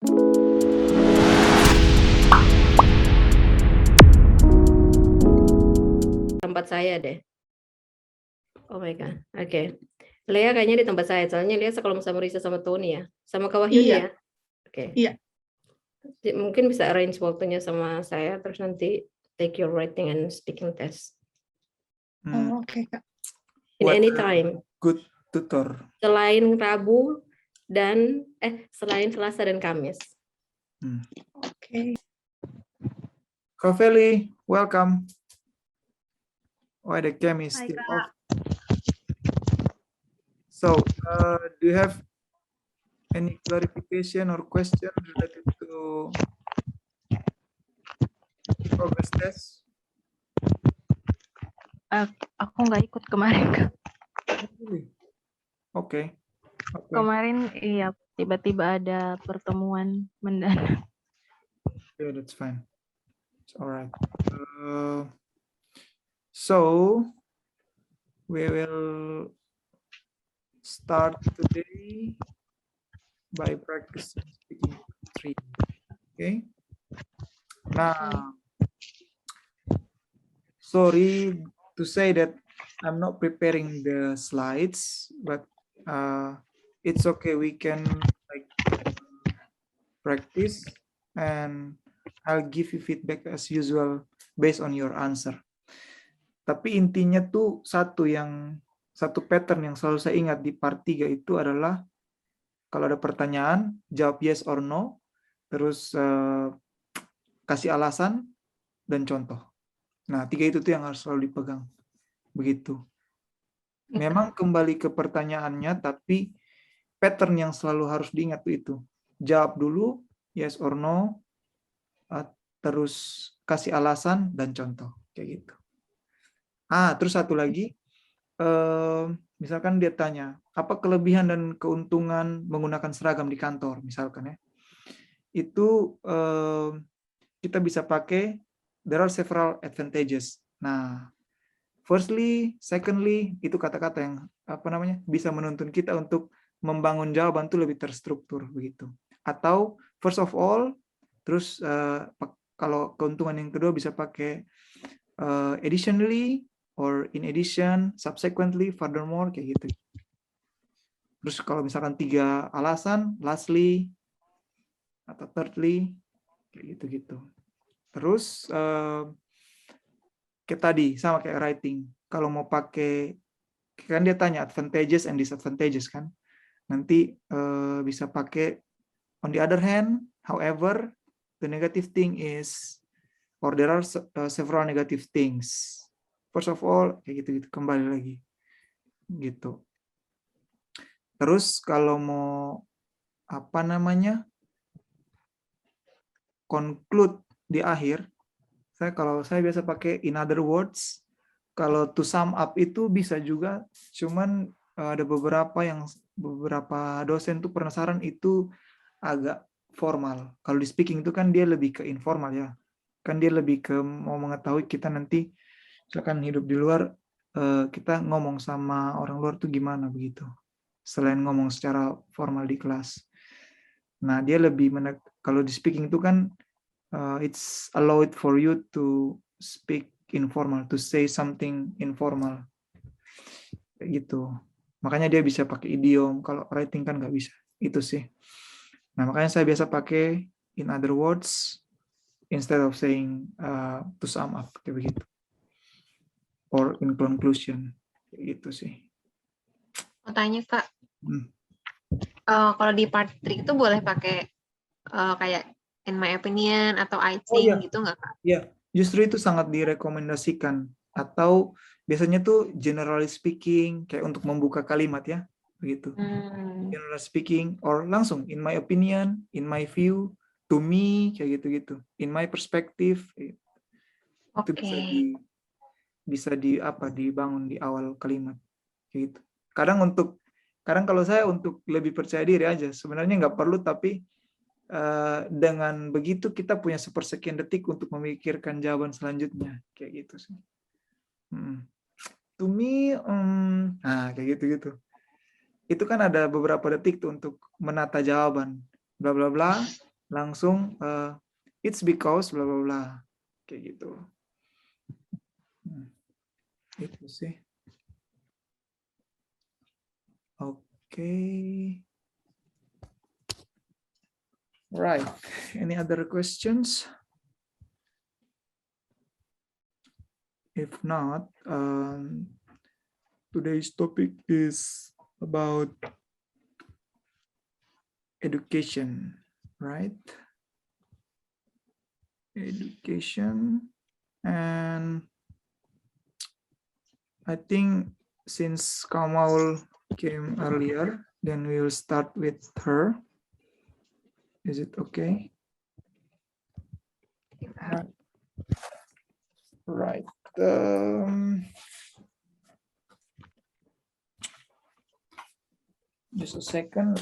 Tempat saya deh. Oh my God. Oke. Lea kayaknya di tempat saya. Soalnya Lea kalau sama Risa sama Tony ya. Sama Kak Wahyuni Iya. ya. Oke. Iya. Mungkin bisa arrange waktunya sama saya. Terus nanti take your writing and speaking test. Oke, Kak. In any time. Good tutor. Selain Rabu dan selain Selasa dan Kamis. Oke. Kak Feli, welcome. Why the cam is still off? So, do you have any clarification or question related to progress test? Aku nggak ikut kemarin, Kak. Oke. Kemarin iya tiba-tiba ada pertemuan mendadak. Yeah, that's fine. It's all right. So we will start today by practicing speaking 3. Okay. Now, sorry to say that I'm not preparing the slides, but it's okay. We can practice and I'll give you feedback as usual based on your answer. Tapi intinya tuh satu pattern yang selalu saya ingat di part 3 itu adalah kalau ada pertanyaan, jawab yes or no, terus kasih alasan dan contoh. Nah, 3 itu tuh yang harus selalu dipegang. Begitu. Memang kembali ke pertanyaannya, tapi pattern yang selalu harus diingat tuh itu. Jawab dulu, yes or no, terus kasih alasan dan contoh. Kayak gitu. Terus satu lagi, misalkan dia tanya, apa kelebihan dan keuntungan menggunakan seragam di kantor, misalkan ya. Itu kita bisa pakai, there are several advantages. Nah, firstly, secondly, itu kata-kata yang bisa menuntun kita untuk membangun jawaban itu lebih terstruktur begitu. Atau first of all, terus kalau keuntungan yang kedua bisa pakai additionally or in addition, subsequently, furthermore, kayak gitu. Terus kalau misalkan 3 alasan, lastly atau thirdly, kayak gitu-gitu. Terus kayak tadi sama kayak writing. Kalau mau pakai, kan dia tanya advantages and disadvantages kan. Nanti bisa pakai on the other hand, however, the negative thing is, or there are several negative things. First of all, kayak gitu-gitu, kembali lagi. Gitu. Terus kalau mau conclude di akhir, kalau saya biasa pakai in other words. Kalau to sum up itu bisa juga, cuman ada beberapa dosen tuh penasaran itu agak formal. Kalau di speaking itu kan dia lebih ke informal ya. Kan dia lebih ke mau mengetahui kita nanti misalkan hidup di luar, kita ngomong sama orang luar tuh gimana begitu. Selain ngomong secara formal di kelas. Nah, dia lebih kalau di speaking itu kan it's allowed for you to speak informal, to say something informal. Kayak gitu. Makanya dia bisa pakai idiom, kalau writing kan nggak bisa. Itu sih. Nah, makanya saya biasa pakai in other words instead of saying to sum up, kayak begitu. Or in conclusion, kayak gitu sih. Mau tanya, Kak. Kalau di part 3 itu boleh pakai kayak in my opinion atau I think gitu nggak, Kak? Iya, justru itu sangat direkomendasikan. Atau biasanya tuh generally speaking, kayak untuk membuka kalimat ya, begitu. Generally speaking, or langsung in my opinion, in my view, to me, kayak gitu-gitu. In my perspective, itu bisa dibangun di awal kalimat, kayak gitu. Kadang kalau saya untuk lebih percaya diri aja, sebenarnya nggak perlu, tapi dengan begitu kita punya sepersekian detik untuk memikirkan jawaban selanjutnya, kayak gitu sih. To me, kayak gitu-gitu. Itu kan ada beberapa detik tuh untuk menata jawaban, bla bla bla, langsung it's because bla bla bla kayak gitu. Itu sih. Oke. Right. Any other questions? If not, today's topic is about education, right? Education. And I think since Kamal came earlier, then we will start with her. Is it okay? Right. Just a second.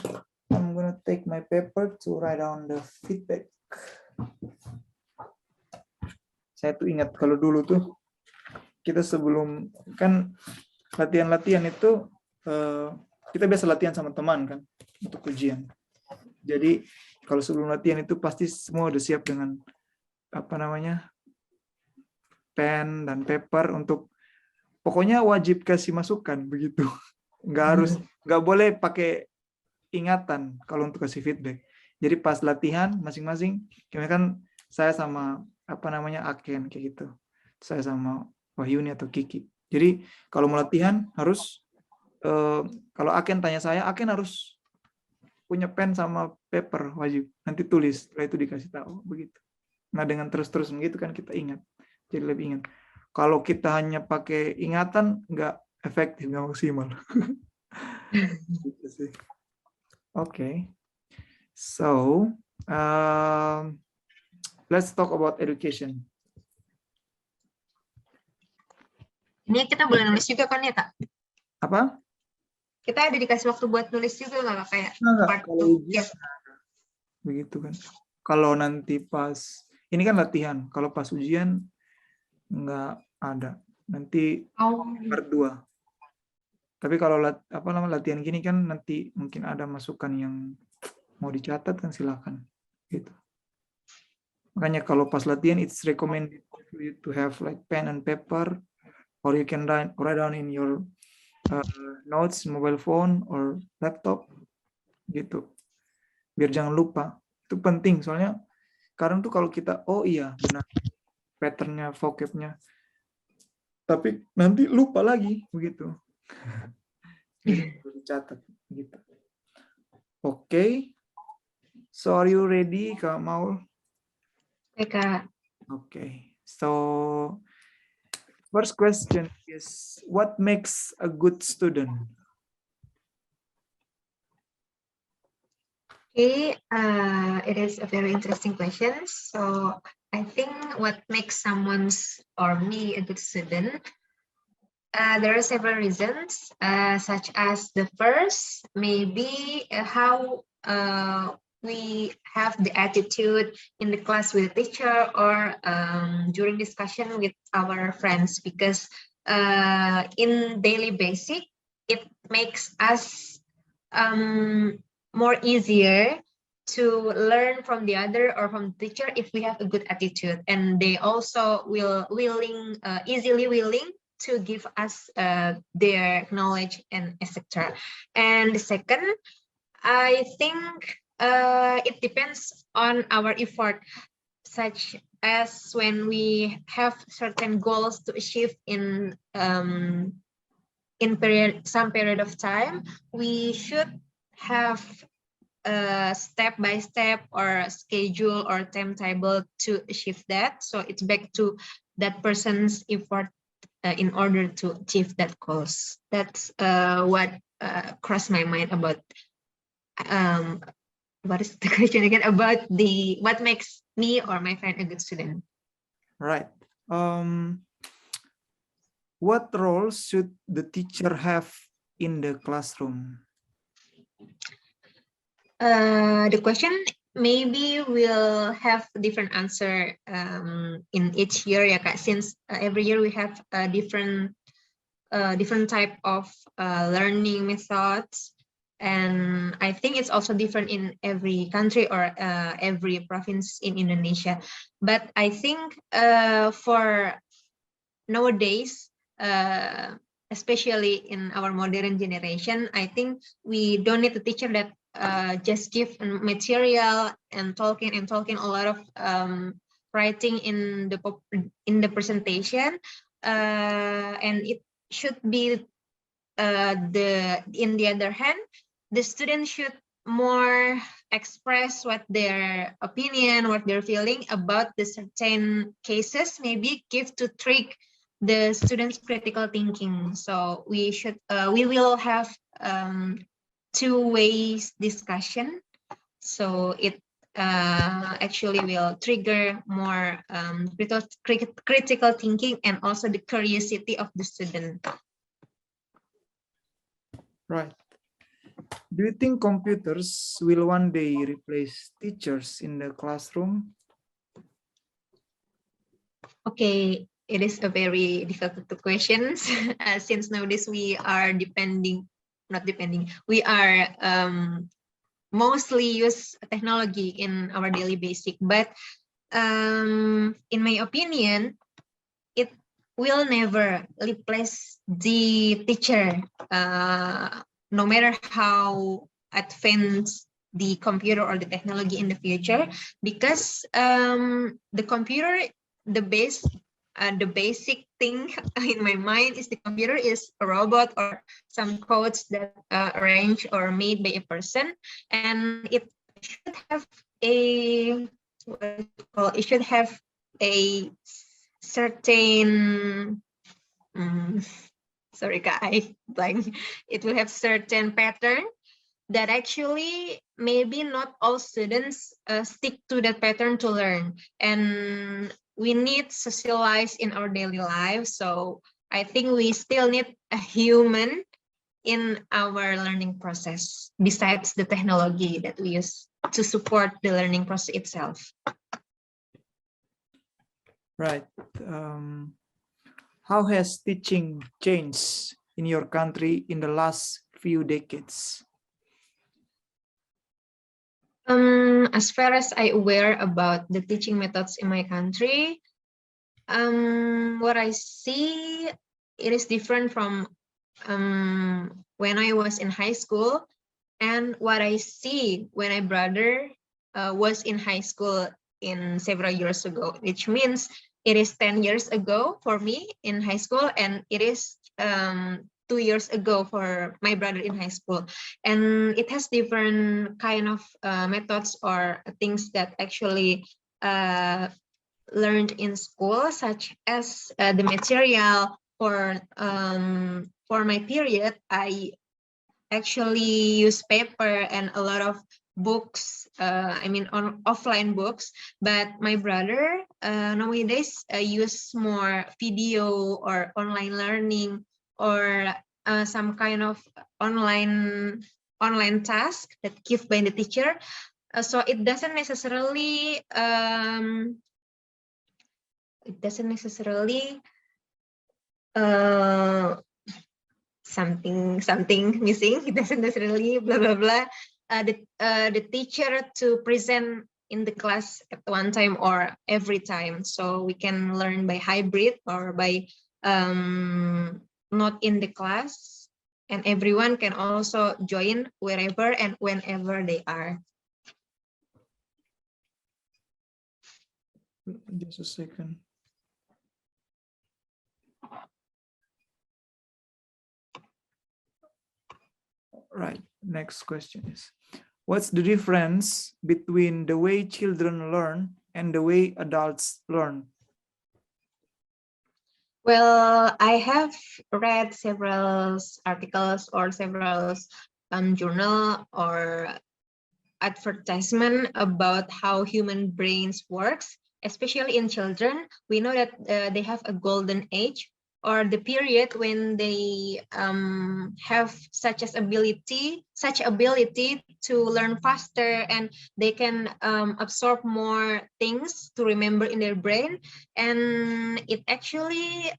I'm gonna take my paper to write down the feedback. Saya tuh ingat kalau dulu tuh kita sebelum kan latihan-latihan itu kita biasa latihan sama teman kan untuk ujian. Jadi kalau sebelum latihan itu pasti semua udah siap dengan apa namanya pen dan paper untuk pokoknya wajib kasih masukan begitu. Nggak boleh pakai ingatan kalau untuk kasih feedback. Jadi pas latihan masing-masing, kan saya sama apa namanya Aken kayak gitu. Saya sama Wahyuni atau Kiki. Jadi kalau mau latihan harus kalau Aken tanya saya, Aken harus punya pen sama paper wajib. Nanti tulis, setelah itu dikasih tahu begitu. Nah dengan terus-terus begitu kan kita ingat. Jadi lebih ingat. Kalau kita hanya pakai ingatan nggak efektif, nggak maksimal. Gitu sih. Okay. So let's talk about education. Ini kita boleh nulis juga kan ya, Kak? Apa? Kita ada dikasih waktu buat nulis juga nggak, Kak? Kayak Nggak, part kalau two. ujian begitu kan. Kalau nanti pas, ini kan latihan. Kalau pas ujian nggak ada. Nanti part 2. Tapi kalau latihan gini kan nanti mungkin ada masukan yang mau dicatat kan silakan. Gitu. Makanya kalau pas latihan it's recommended for you to have like pen and paper, or you can write down in your notes, mobile phone or laptop gitu. Biar jangan lupa. Itu penting soalnya kadang tuh kalau kita oh iya benar patternnya, vocabnya, tapi nanti lupa lagi begitu. Jadi dicatat gitu. Okay. So are you ready, Kak Maul? Oke, Kak. Okay. So first question is, what makes a good student? Okay, it is a very interesting question. So I think what makes someone's or me a good student, there are several reasons, such as the first, maybe how we have the attitude in the class with the teacher or during discussion with our friends, because in daily basic, it makes us more easier to learn from the other or from the teacher if we have a good attitude, and they also will easily willing to give us their knowledge and etc. And the second, I think it depends on our effort, such as when we have certain goals to achieve in some period of time, we should have a step-by-step or schedule or timetable to achieve that. So it's back to that person's effort in order to achieve that goals. That's what crossed my mind about what is the question again, about what makes me or my friend a good student. Right. What role should the teacher have in the classroom? The question maybe will have different answer in each year, ya Kak, since every year we have different type of learning methods. And I think it's also different in every country or every province in Indonesia. But I think for nowadays, especially in our modern generation, I think we don't need a teacher that just give material and talking a lot of writing in the presentation, and it should be in the other hand, the student should more express what their opinion, what they're feeling about the certain cases, maybe give to trick the students' critical thinking. So we will have two ways discussion. So it actually will trigger more critical thinking and also the curiosity of the student. Right. Do you think computers will one day replace teachers in the classroom? Okay, it is a very difficult question since nowadays we are we are mostly use technology in our daily basic, but in my opinion, it will never replace the teacher, no matter how advanced the computer or the technology in the future, because the computer, the basic thing in my mind is the computer is a robot or some codes that arranged or made by a person, and it should have a certain sorry guys, blank. It will have certain pattern that actually maybe not all students stick to that pattern to learn, and we need socialize in our daily lives. So I think we still need a human in our learning process besides the technology that we use to support the learning process itself. Right. How has teaching changed in your country in the last few decades? As far as I aware about the teaching methods in my country, what I see, it is different from when I was in high school and what I see when my brother was in high school in several years ago, which means it is 10 years ago for me in high school, and it is 2 years ago for my brother in high school. And it has different kind of methods or things that actually learned in school, such as the material for my period. I actually use paper and a lot of books, on offline books, but my brother nowadays use more video or online learning or some kind of online task that given by the teacher. So it doesn't necessarily something missing. It doesn't necessarily blah blah blah the teacher to present in the class at one time or every time. So we can learn by hybrid or by not in the class, and everyone can also join wherever and whenever they are. Just a second. Right, next question is, what's the difference between the way children learn and the way adults learn? Well, I have read several articles or several journal or advertisement about how human brains works, especially in children. We know that they have a golden age, or the period when they have such ability to learn faster, and they can absorb more things to remember in their brain, and it actually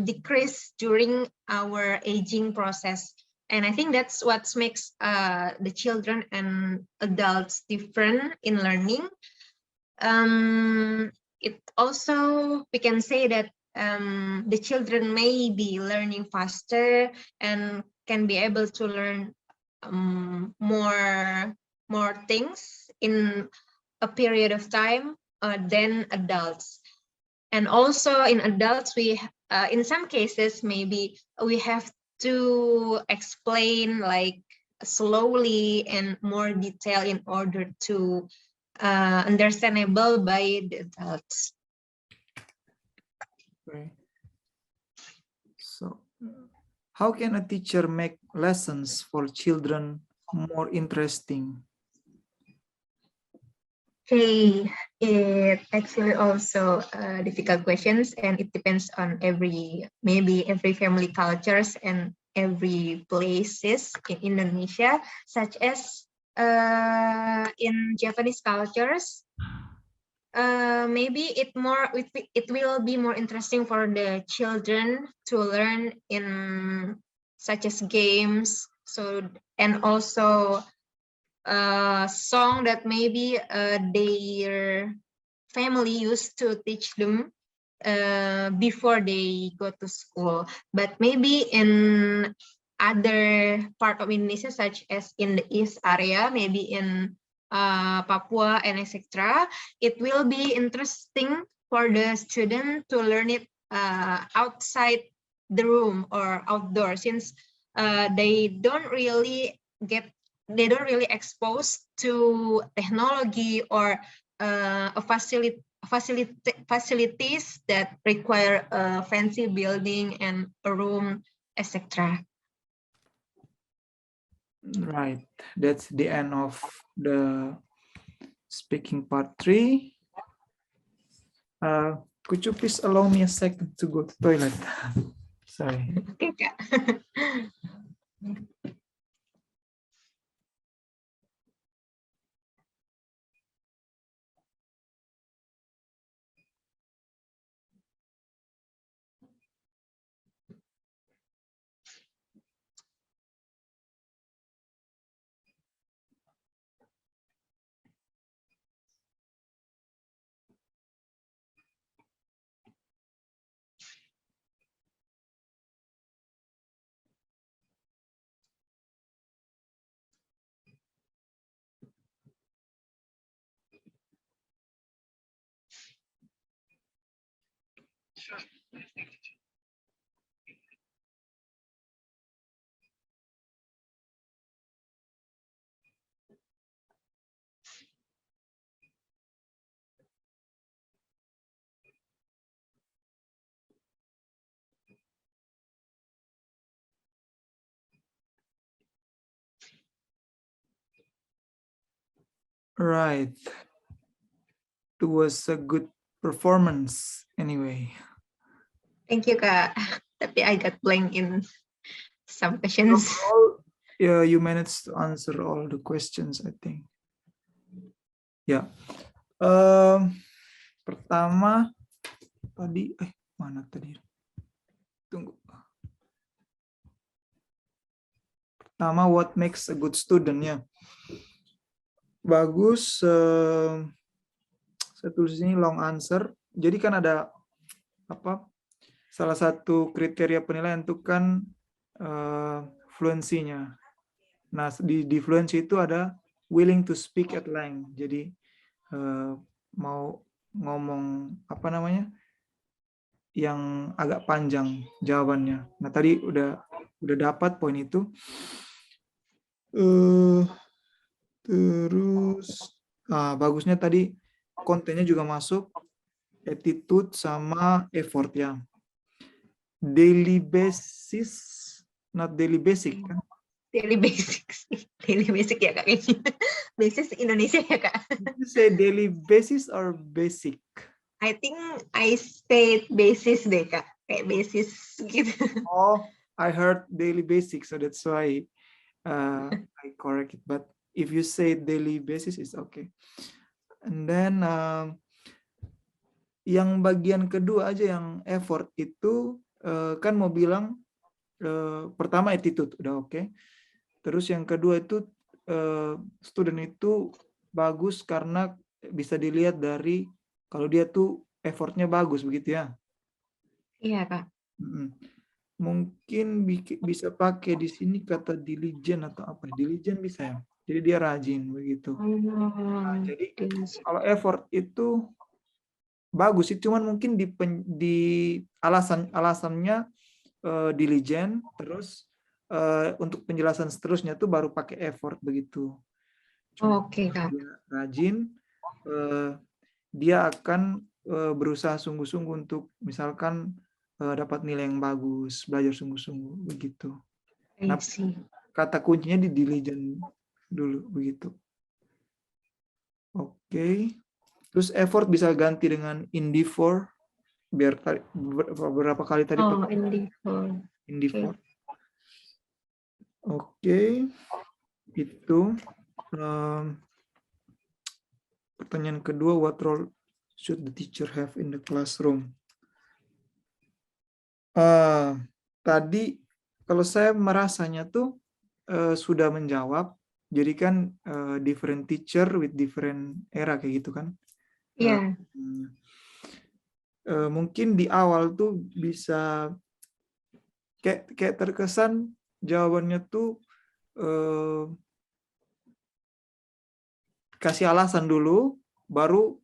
decrease during our aging process. And I think that's what makes the children and adults different in learning. It also, we can say that the children may be learning faster and can be able to learn more things in a period of time than adults. And also in adults, we in some cases maybe we have to explain like slowly and more detail in order to understandable by the adults. Okay. So, how can a teacher make lessons for children more interesting? Okay, it actually also difficult questions, and it depends on maybe every family cultures and every places in Indonesia, such as in Japanese cultures. Maybe it will be more interesting for the children to learn in such as games. So, and also song that maybe their family used to teach them before they go to school. But maybe in other part of Indonesia, such as in the East area, maybe in Papua and etc., it will be interesting for the student to learn it outside the room or outdoor, since they don't really exposed to technology or facilities that require a fancy building and a room, etc. Right, that's the end of the speaking part 3. Could you please allow me a second to go to toilet? Sorry. Okay, Kak. Right. It was a good performance anyway. Thank you, Kak. Tapi I got blank in some questions. Overall, yeah, you managed to answer all the questions, I think. Ya. Pertama tadi mana tadi? Tunggu. Pertama, what makes a good student ya? Bagus. Saya tulis ini long answer. Jadi kan ada apa? Salah satu kriteria penilaian itu kan fluensinya. Nah, di fluency itu ada willing to speak at length. Jadi mau ngomong apa namanya? Yang agak panjang jawabannya. Nah, tadi udah dapat poin itu. Terus bagusnya tadi kontennya juga masuk, attitude sama effort ya. Daily basis, not daily basic kan? Daily basics. Daily basic ya, Kak. Basis Indonesia ya, Kak. Did you say daily basis or basic? I think I said basis deh, Kak. Kayak basis gitu. Oh, I heard daily basic, so that's why I correct it. But if you say daily basis, it's okay. And then yang bagian kedua aja yang effort itu kan mau bilang pertama attitude udah oke. Terus yang kedua itu student itu bagus karena bisa dilihat dari kalau dia tuh effortnya bagus begitu ya. Iya, Kak. Mungkin bisa pakai di sini kata diligent atau apa? Diligent bisa ya. Jadi dia rajin begitu. Nah, jadi kalau effort itu bagus sih, cuman mungkin di alasannya diligent, terus untuk penjelasan seterusnya tuh baru pakai effort begitu. Oke, Kak. Dia rajin, dia akan berusaha sungguh-sungguh untuk misalkan dapat nilai yang bagus, belajar sungguh-sungguh begitu. I see. Kata kuncinya di diligent dulu begitu. Oke. Terus effort bisa ganti dengan endeavor biar beberapa kali tadi Oh, pakai endeavor. Oke. Itu pertanyaan kedua, what role should the teacher have in the classroom? Tadi kalau saya merasanya tuh sudah menjawab. Jadi kan different teacher with different era kayak gitu kan. Iya. Mungkin di awal tuh bisa kayak terkesan jawabannya tuh kasih alasan dulu, baru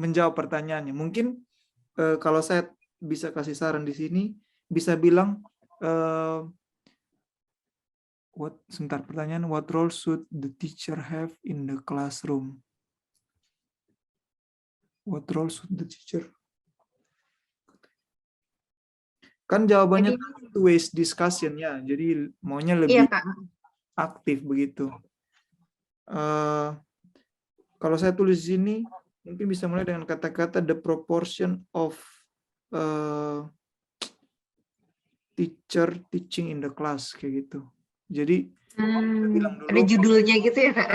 menjawab pertanyaannya. Mungkin kalau saya bisa kasih saran di sini, bisa bilang sebentar, pertanyaan, what role should the teacher have in the classroom? What role should the teacher? Kan jawabannya two-way discussion ya, jadi maunya lebih aktif begitu. Kalau saya tulis di sini, mungkin bisa mulai dengan kata-kata the proportion of teacher teaching in the class kayak gitu. Jadi bilang dulu, ada judulnya gitu ya, Kak?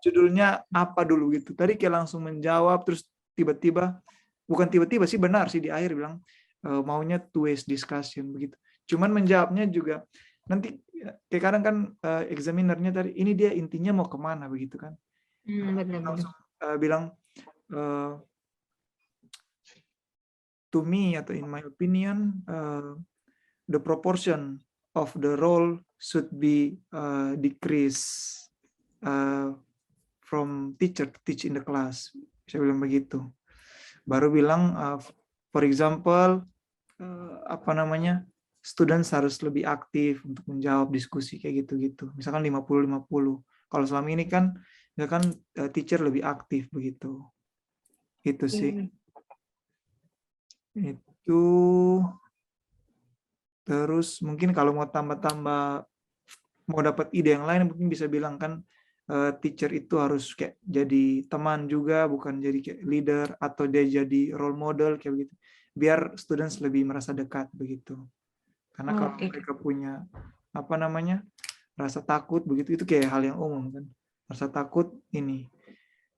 Judulnya apa dulu gitu. Tadi kayak langsung menjawab, terus tiba-tiba, bukan tiba-tiba sih, benar sih di akhir bilang maunya two-way discussion begitu. Cuman menjawabnya juga nanti kayak kadang kan examinernya tadi ini dia intinya mau kemana begitu kan. Langsung bilang to me atau in my opinion the proportion of the role should be decrease from teacher to teach in the class. Saya bilang begitu. Baru bilang for example students harus lebih aktif untuk menjawab diskusi kayak gitu-gitu. Misalkan 50-50. Kalau selama ini kan teacher lebih aktif begitu. Itu sih. Itu. Terus mungkin kalau mau tambah-tambah, mau dapat ide yang lain, mungkin bisa bilang kan teacher itu harus kayak jadi teman juga, bukan jadi kayak leader, atau dia jadi role model kayak begitu. Biar students lebih merasa dekat begitu. Karena kalau mereka punya rasa takut begitu, itu kayak hal yang umum kan. Rasa takut ini.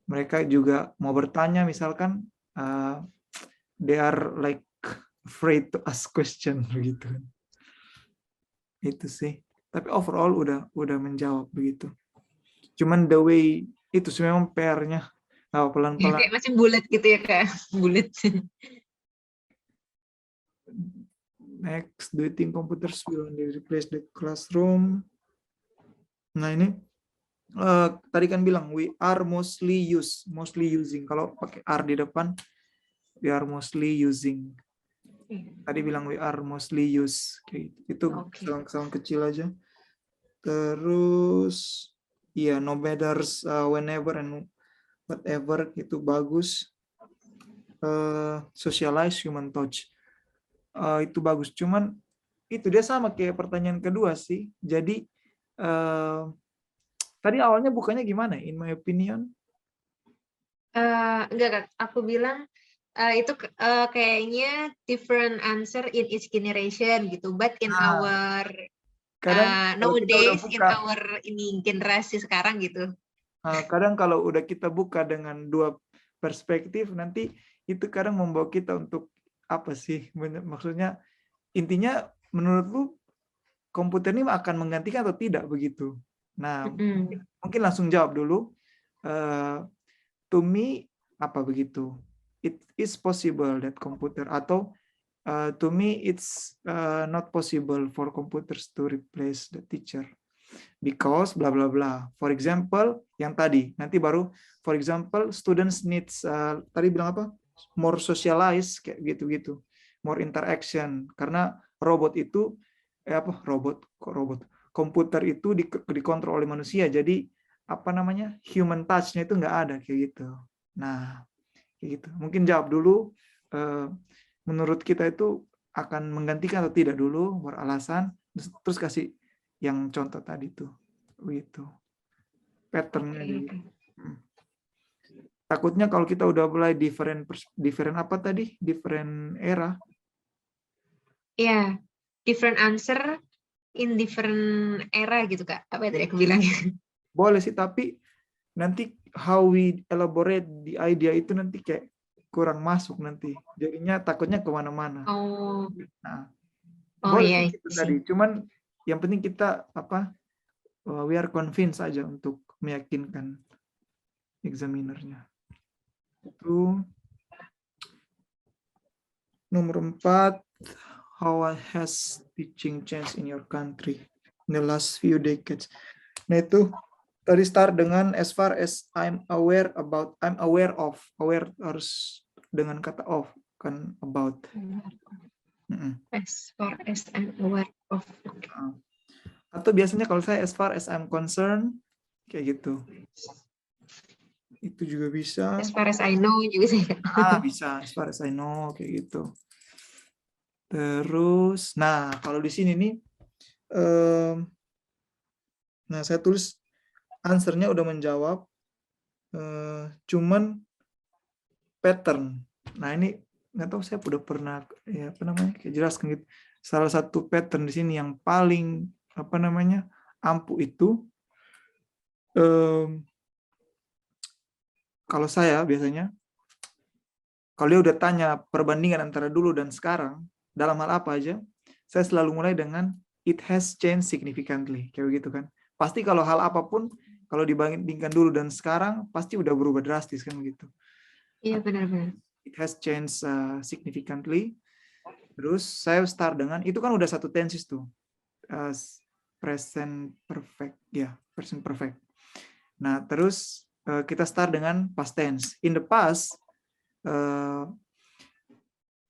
Mereka juga mau bertanya misalkan they are like afraid to ask question begitu. Itu sih. Tapi overall udah menjawab begitu. Cuman the way itu sih memang PR-nya pelan-pelan. Kayak masih bulat gitu ya, Kak. Bulat. Next, do you think computers will replace the classroom? Nah ini tadi kan bilang we are mostly using. Kalau pakai are di depan, we are mostly using. Tadi bilang we are mostly use. Itu sound kecil aja. Terus no matters whenever and whatever, itu bagus. Socialize human touch. Itu bagus. Cuman itu dia sama kayak pertanyaan kedua sih. Jadi tadi awalnya bukannya gimana? In my opinion? Enggak, Kak. Aku bilang itu kayaknya different answer in each generation gitu, but in our nowadays in our generasi sekarang gitu. Kadang kalau udah kita buka dengan dua perspektif, nanti itu kadang membawa kita untuk apa sih? Maksudnya intinya menurut lu komputer ini akan menggantikan atau tidak begitu? Nah, mungkin langsung jawab dulu. To me, apa begitu? It is possible that computer, atau to me it's not possible for computers to replace the teacher because bla bla bla. For example, yang tadi, nanti baru for example students needs tadi bilang apa? More socialize kayak gitu-gitu. More interaction, karena robot itu komputer itu dikontrol oleh manusia, jadi apa namanya, human touch-nya itu nggak ada kayak gitu. Nah, kayak gitu. Mungkin jawab dulu, menurut kita itu akan menggantikan atau tidak dulu, beralasan, terus kasih yang contoh tadi tuh, gitu. Pattern-nya gitu. Takutnya kalau kita udah mulai different apa tadi, different era. Yeah, different answer in different era gitu Kak. Apa yang tadi aku bilang? Boleh sih, tapi nanti how we elaborate the idea itu nanti kayak kurang masuk nanti. Jadinya takutnya kemana-mana. Oh. Nah, Oh boleh iya. sih itu tadi. Cuman yang penting kita we are convinced aja untuk meyakinkan examinernya. Itu nomor 4. How has teaching changed in your country in the last few decades? Nah itu tadi start dengan as far as I'm aware of. Aware harus dengan kata of, kan about. As far as I'm aware of. Atau biasanya kalau saya as far as I'm concerned, kayak gitu. Itu juga bisa. As far as I know juga sih. Bisa. As far as I know, kayak gitu. Terus, nah kalau di sini nih, nah saya tulis answernya udah menjawab, cuman pattern. Nah ini nggak tahu, saya udah pernah ya apa namanya kayak jelaskan gitu. Salah satu pattern di sini yang paling apa namanya ampuh itu, kalau saya biasanya kalau dia udah tanya perbandingan antara dulu dan sekarang dalam hal apa aja, saya selalu mulai dengan it has changed significantly, kayak begitu kan. Pasti kalau hal apapun, kalau dibandingkan dulu dan sekarang, pasti udah berubah drastis kan begitu. Iya benar-benar. It has changed significantly. Terus saya start dengan, itu kan udah satu tenses tuh. Present perfect. Ya, present perfect. Nah, terus kita start dengan past tense. In the past,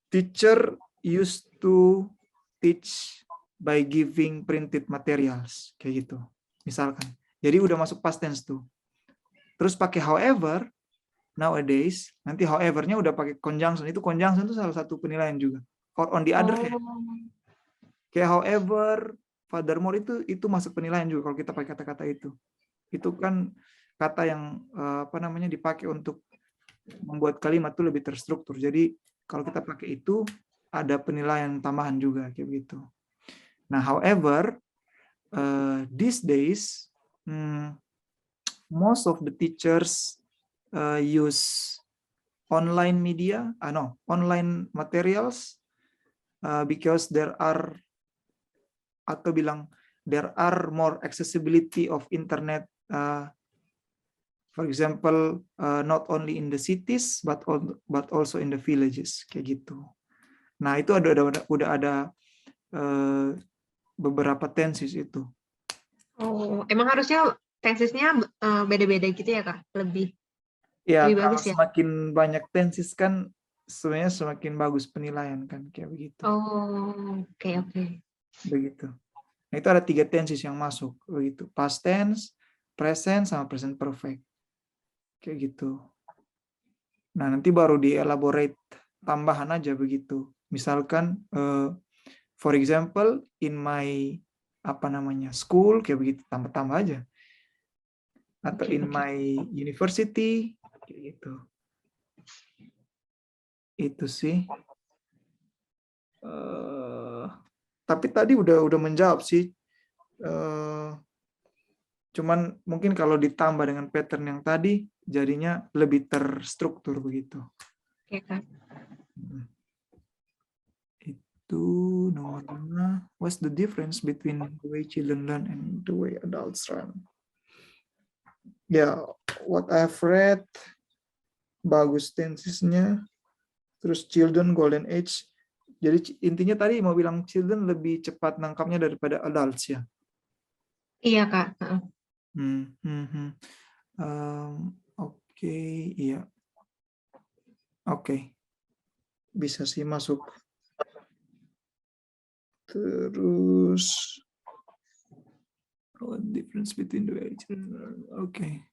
teacher used to teach by giving printed materials, kayak gitu. Misalkan. Jadi udah masuk past tense tuh. Terus pakai however, nowadays, nanti however-nya udah pakai conjunction. Itu conjunction itu salah satu penilaian juga. Or on the other hand. Kayak however, furthermore itu masuk penilaian juga kalau kita pakai kata-kata itu. Itu kan kata yang apa namanya dipakai untuk membuat kalimat itu lebih terstruktur. Jadi kalau kita pakai itu ada penilaian tambahan juga kayak begitu. Nah, however, these days most of the teachers use online media, online materials because there are more accessibility of internet. For example, not only in the cities but also in the villages, kayak gitu. Nah itu udah ada beberapa tenses itu. Oh, emang harusnya tensesnya beda-beda gitu ya Kak? Lebih Kalau bagus ya? semakin banyak tenses kan sebenarnya semakin bagus penilaian kan, kayak begitu. Oh, oke. Begitu. Nah itu ada 3 tenses yang masuk begitu. Past tense, present, sama present perfect. Kayak gitu. Nah, nanti baru di-elaborate tambahan aja begitu. Misalkan, for example, in my school, kayak begitu, tambah-tambah aja. Atau in my university, kayak gitu. Itu sih. Tapi tadi udah menjawab sih. Cuman mungkin kalau ditambah dengan pattern yang tadi, jadinya lebih terstruktur begitu. Oke, Kak. Itu nomor 5. What's the difference between the way children learn and the way adults learn? Ya, what I've read, bagus tensesnya. Terus children golden age. Jadi intinya tadi mau bilang children lebih cepat nangkapnya daripada adults ya. Iya, Kak. Oke, iya. Oke. Bisa sih masuk. Terus what difference between the way children learn? Oke.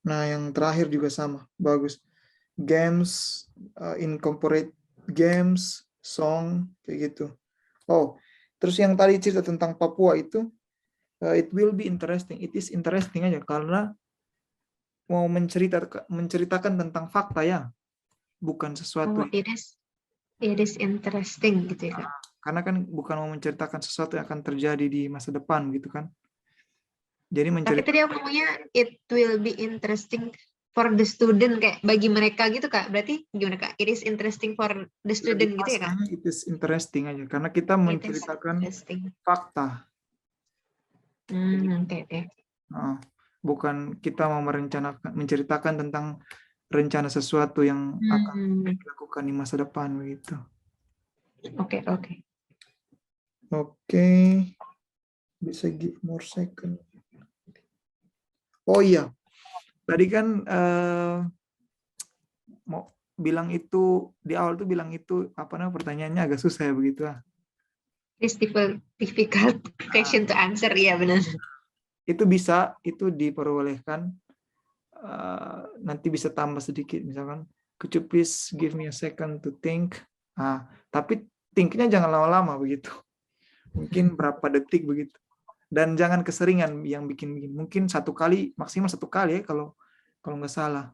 Nah, yang terakhir juga sama, bagus. Games, incorporate games, song, kayak gitu. Oh, terus yang tadi cerita tentang Papua itu, it will be interesting. It is interesting aja karena mau menceritakan tentang fakta ya, bukan sesuatu. Oh, it is interesting gitu ya, Kak. Karena kan bukan mau menceritakan sesuatu yang akan terjadi di masa depan gitu kan. Jadi Tapi tadi aku ngomongnya it will be interesting for the student, kayak bagi mereka gitu, Kak. Berarti gimana, Kak? It is interesting for the student gitu ya, Kak? It is interesting aja karena kita It is menceritakan interesting. fakta. Oke. Bukan kita mau menceritakan tentang rencana sesuatu yang akan dilakukan di masa depan begitu. Oke. Oke. Bisa give more second. Oh iya. Tadi kan mau bilang itu di awal tuh bilang itu apa namanya pertanyaannya agak susah ya begitu ah. It's difficult question to answer, ya benar. Itu bisa, itu diperbolehkan. Nanti bisa tambah sedikit misalkan, could you please give me a second to think. Tapi thinknya jangan lama-lama begitu. Mungkin berapa detik begitu. Dan jangan keseringan yang bikin. Mungkin maksimal satu kali ya kalau nggak salah.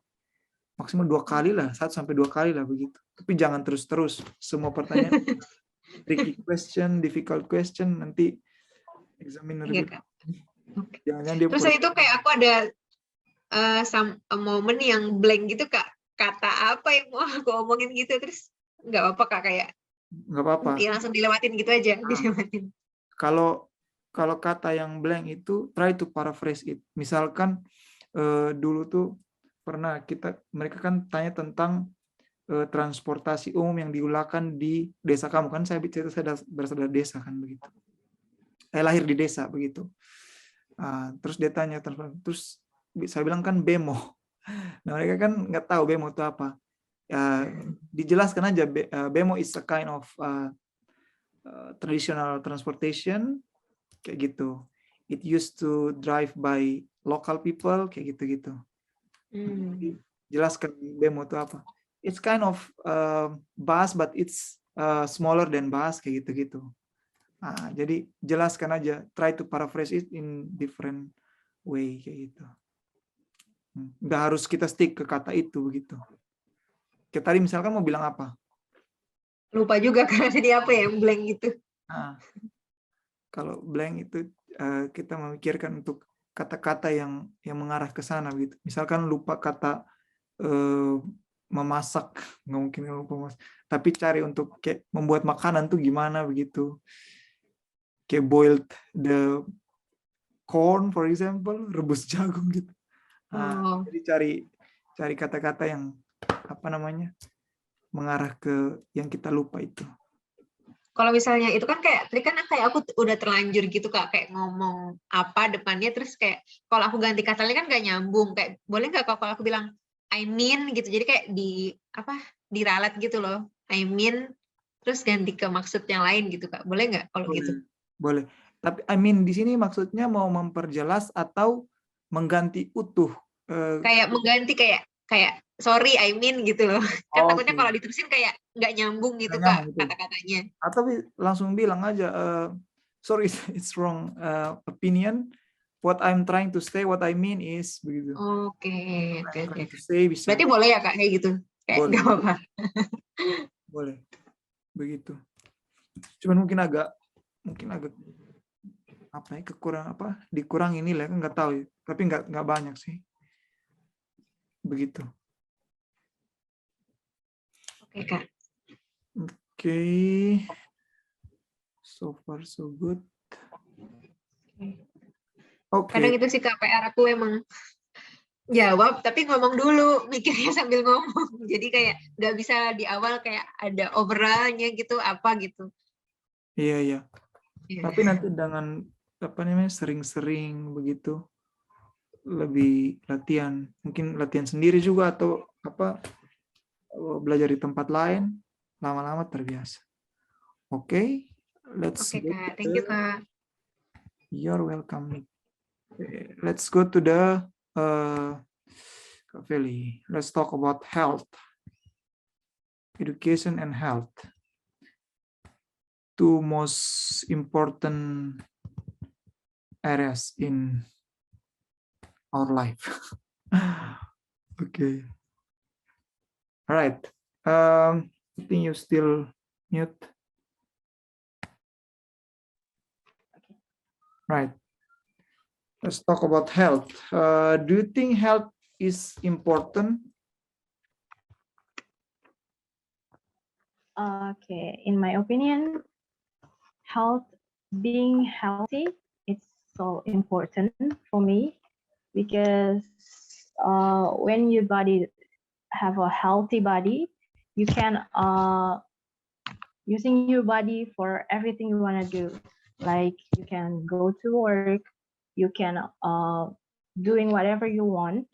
Maksimal 2 kali lah, 1 sampai 2 kali lah begitu. Tapi jangan terus-terus. Semua pertanyaan tricky question, difficult question, nanti examiner Iya, Kak. jangan dia Terus itu kayak aku ada momen yang blank gitu, Kak. Kata apa yang mau aku omongin gitu, terus nggak apa-apa, Kak, kayak nggak apa-apa. ya langsung dilewatin gitu aja, dilewatin. Kalau kata yang blank itu try to paraphrase it. Misalkan dulu tuh pernah mereka kan tanya tentang transportasi umum yang digunakan di desa kamu kan, saya berasal dari desa kan begitu. Lahir di desa begitu. Terus dia tanya terus saya bilang kan bemo. Nah mereka kan nggak tahu bemo itu apa. Dijelaskan aja bemo is a kind of traditional transportation kayak gitu. It used to drive by local people kayak gitu-gitu. Jelaskan bemo itu apa. It's kind of bus but it's smaller than bus kayak gitu-gitu. Jadi jelaskan aja, try to paraphrase it in different way kayak gitu. Nggak harus kita stick ke kata itu begitu. Kayak tadi misalkan mau bilang apa? Lupa juga karena jadi apa ya, blank gitu. Kalau blank itu kita memikirkan untuk kata-kata yang mengarah ke sana gitu. Misalkan lupa kata memasak, nggak mungkin lupa memasak. Tapi cari untuk kayak membuat makanan tuh gimana begitu. Kayak boiled the corn for example, rebus jagung gitu. Jadi cari kata-kata yang apa namanya mengarah ke yang kita lupa itu. Kalau misalnya itu kan kayak tadi kan kayak aku udah terlanjur gitu, Kak, kayak ngomong apa depannya terus kayak kalau aku ganti katanya kan gak nyambung. Kayak boleh nggak kalau aku bilang I mean gitu, jadi kayak diralat gitu loh, I mean terus ganti ke maksud yang lain gitu, Kak, boleh nggak kalau gitu? Boleh. Tapi I mean di sini maksudnya mau memperjelas atau mengganti utuh? Kayak mengganti kayak sorry I mean gitu loh. Kan takutnya kalau diterusin kayak nggak nyambung gitu, Kak, kata-katanya. Atau langsung bilang aja sorry it's wrong opinion. What I'm trying to say, what I mean is begitu. Oke. Bisa. Berarti boleh ya, Kak, kayak gitu? Kayak boleh. Nggak apa-apa. Boleh. Begitu. Cuman mungkin agak apa ya dikurang ini lah, nggak tahu ya. Tapi nggak banyak sih. Begitu. Oke, Kak. Okay. So far so good. Kadang Okay. itu sih Kak, PR aku emang jawab tapi ngomong dulu, mikirnya sambil ngomong. Jadi kayak nggak bisa di awal kayak ada overallnya gitu apa gitu. Iya, iya. Iya. Tapi nanti dengan apa namanya sering-sering begitu lebih latihan, mungkin latihan sendiri juga atau apa belajar di tempat lain, lama-lama terbiasa. Oke, let's Oke go to Kak, thank you the- Kak. You're welcome. Let's go to the Kak Feli. Let's talk about health, education and health. Two most important areas in our life. Okay. All right. I think you still mute. Right. Let's talk about health. Do you think health is important? Okay, in my opinion, being healthy, it's so important for me because when your body have a healthy body, you can using your body for everything you want to do. Like you can go to work, you can doing whatever you want.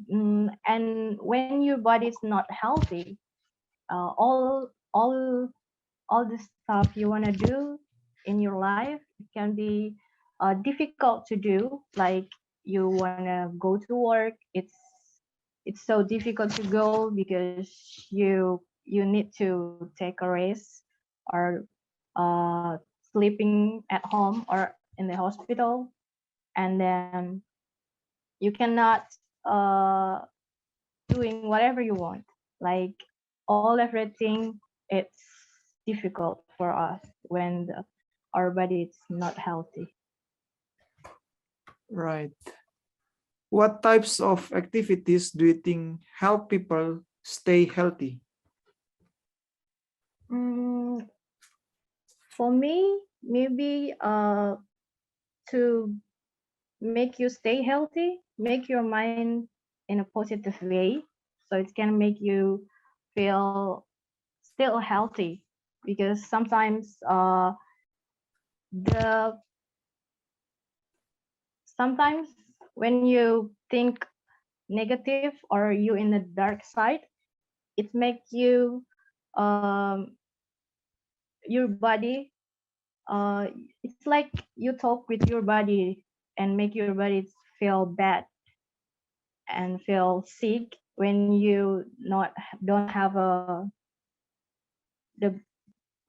And when your body is not healthy, all the stuff you want to do in your life can be difficult to do. Like you want to go to work, it's so difficult to go because you need to take a rest or sleeping at home or in the hospital, and then you cannot doing whatever you want. Like everything, it's difficult for us when our body is not healthy. Right. What types of activities do you think help people stay healthy? For me, maybe to make you stay healthy, make your mind in a positive way, so it can make you feel still healthy. Because sometimes sometimes when you think negative or you in the dark side, it makes you your body it's like you talk with your body and make your body feel bad and feel sick when you don't have the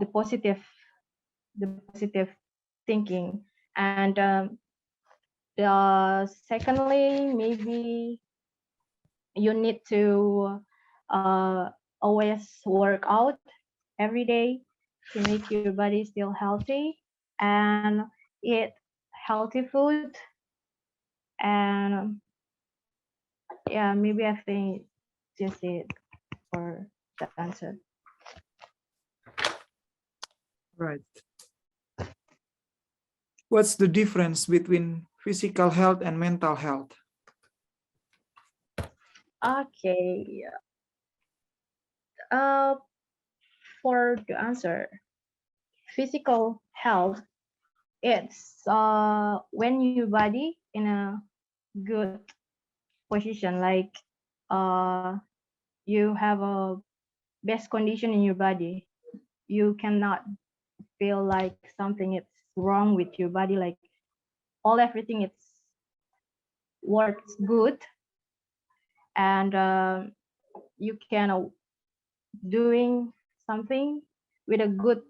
the positive thinking. And secondly, maybe you need to always work out every day to make your body still healthy, and eat healthy food. And yeah, maybe I think just it for the answer. Right. What's the difference between physical health and mental health? Okay. For the answer, physical health, it's when your body in a good position, like you have a best condition in your body. You cannot feel like something is wrong with your body, like everything it's works good, and you can doing something with a good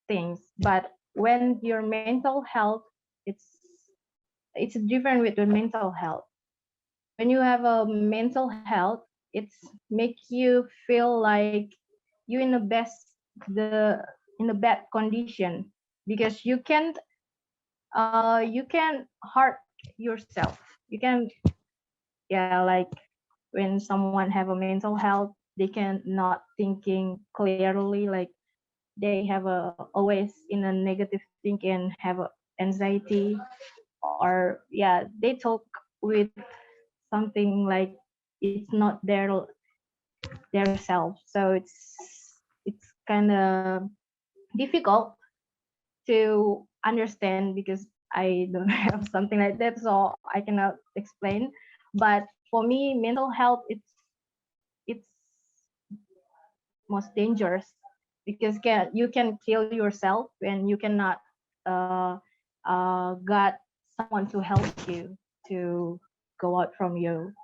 things. But when your mental health, it's different with the mental health. When you have a mental health, it's make you feel like you in the bad condition, because you can hurt yourself. You can, yeah, like when someone have a mental health, they can not thinking clearly, like they have a always in a negative thinking, have a anxiety, or yeah, they talk with something like it's not their self. So it's kind of difficult to understand because I don't have something like that, so I cannot explain. But for me, mental health it's most dangerous because you can kill yourself when you cannot got someone to help you to go out from your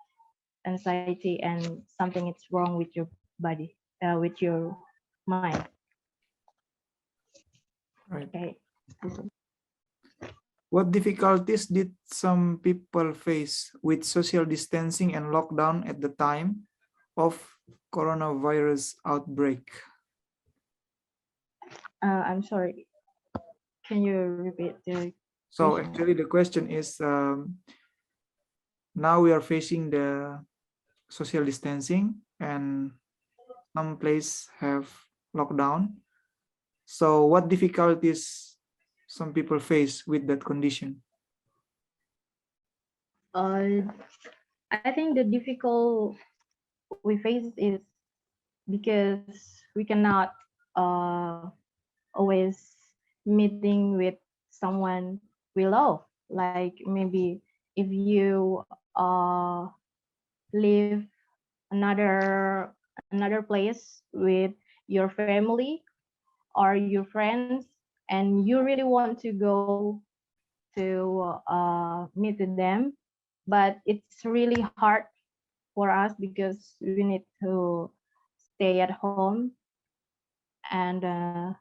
anxiety and something is wrong with your body, with your mind. Right. Okay. What difficulties did some people face with social distancing and lockdown at the time of coronavirus outbreak? I'm sorry. Can you repeat the So question? actually the question is, now we are facing the social distancing and some places have lockdown. So what difficulties some people face with that condition? I think the difficult we face is because we cannot always meeting with someone we love. Like maybe if you live another place with your family or your friends, and you really want to go to meet with them, but it's really hard for us because we need to stay at home. And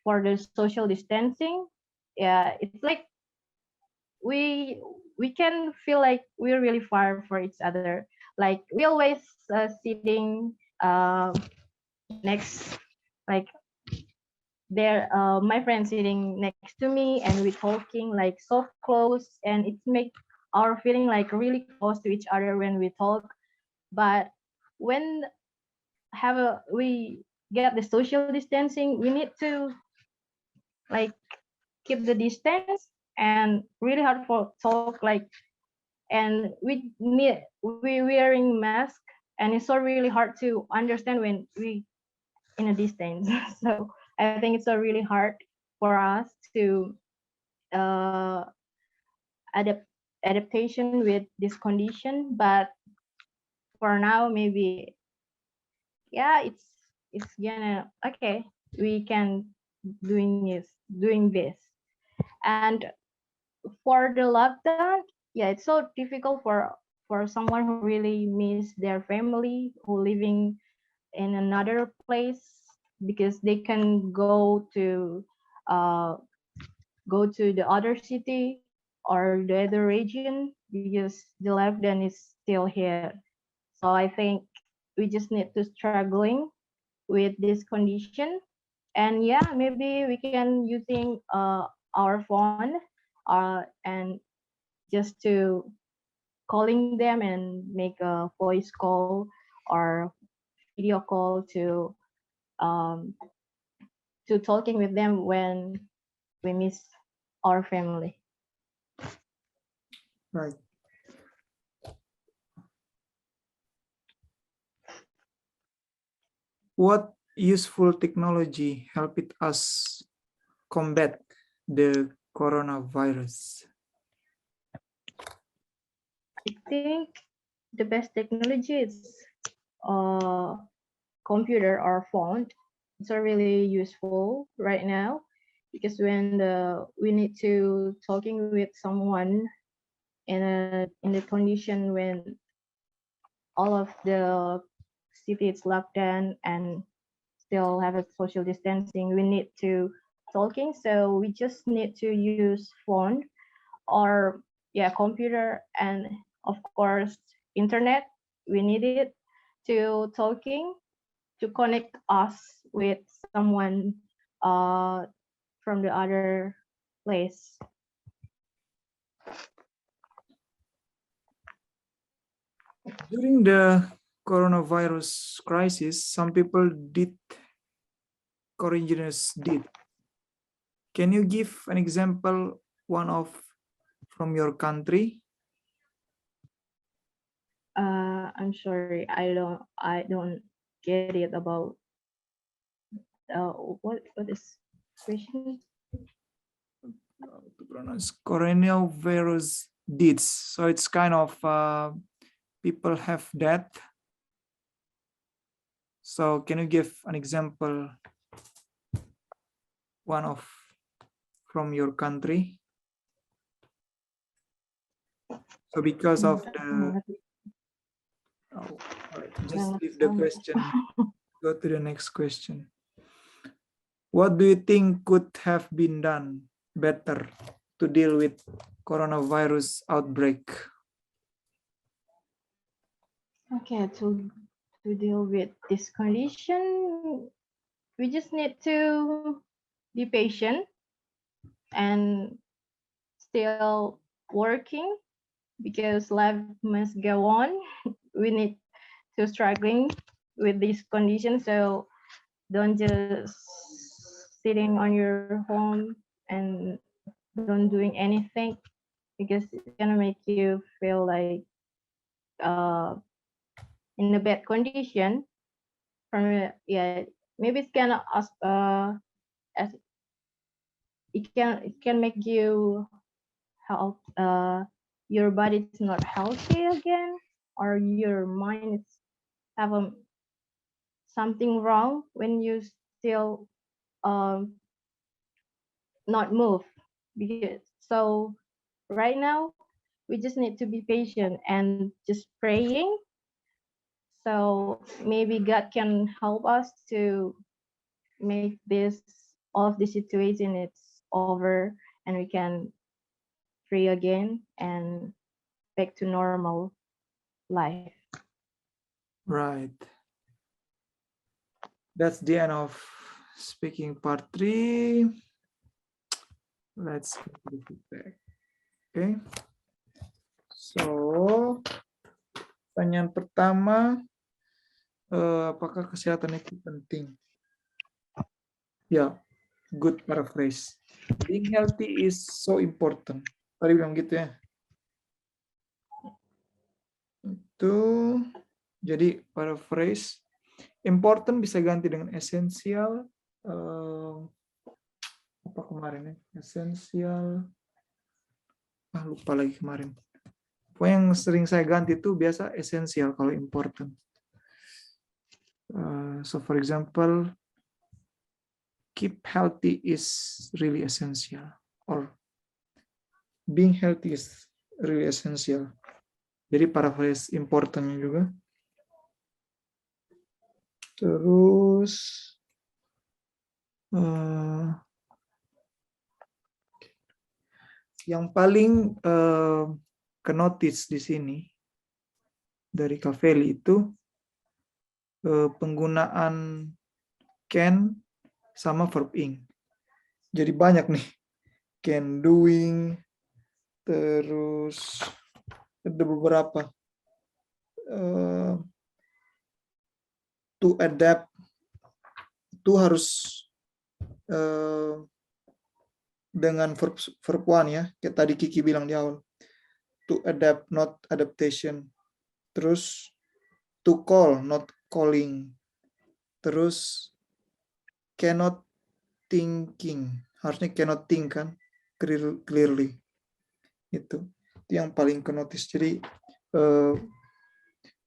for the social distancing, yeah, it's like we we can feel like we're really far for each other. Like we always sitting next, like there, my friend sitting next to me, and we talking like so close, and it make our feeling like really close to each other when we talk. But when we get the social distancing, we need to like keep the distance and really hard for talk, like, and we wearing mask, and it's so really hard to understand when we in a distance. So I think it's so really hard for us to uh adaptation with this condition. But for now, maybe yeah, it's gonna okay, we can doing this. And for the lockdown, yeah, it's so difficult for someone who really miss their family, who living in another place, because they can uh go to the other city or the other region because the lockdown is still here. So I think we just need to struggling with this condition. And yeah, maybe we can using our phone and just to calling them and make a voice call or video call um, to talking with them when we miss our family. Right. What useful technology helped us combat the coronavirus? I think the best technology is uh, computer or phone. It's are really useful right now because when we need to talking with someone in the condition when all of the city is locked down and still have a social distancing, we need to talking. So we just need to use phone or yeah, computer, and of course internet. We need it to talking to connect us with someone from the other place. During the coronavirus crisis, some people did courageous deed. Can you give an example, one of from your country? I'm sorry, I don't get it about what is question? To pronounce coronavirus deeds. So it's kind of people have death. So can you give an example, one of from your country? So because of the, oh, all right, just leave the question. Go to the next question. What do you think could have been done better to deal with coronavirus outbreak? Okay, to deal with this condition, we just need to be patient and still working because life must go on. We need to struggling with this condition, so don't just sitting on your home and don't doing anything because it's gonna make you feel like in a bad condition. From maybe it's gonna as it can make you help your body is not healthy again, or your mind is have something wrong when you still not move. So right now we just need to be patient and just praying, so maybe God can help us to make this all of the situation it's over and we can free again and back to normal life. Right. That's the end of speaking part 3. Let's get the feedback. Okay. So, pertanyaan pertama, apakah kesehatan itu penting? Ya, good paraphrase. Being healthy is so important. Tadi bilang gitu ya. Itu, jadi paraphrase. Important bisa ganti dengan esensial. Apa kemarin ya? Esensial. Lupa lagi kemarin. Pokoknya yang sering saya ganti itu biasa esensial kalau important. So for example, keep healthy is really essential, or being healthy is really essential. Jadi paraphrase importantnya juga. Terus yang paling ke-notice di sini dari Cavelli itu penggunaan can sama verb ing. Jadi banyak nih. Can doing, terus ada beberapa. To adapt, itu harus dengan verb one ya. Kayak tadi Kiki bilang di awal. To adapt, not adaptation. Terus to call, not calling. Terus cannot thinking, harusnya cannot think kan, clearly. Itu yang paling ke notice. Jadi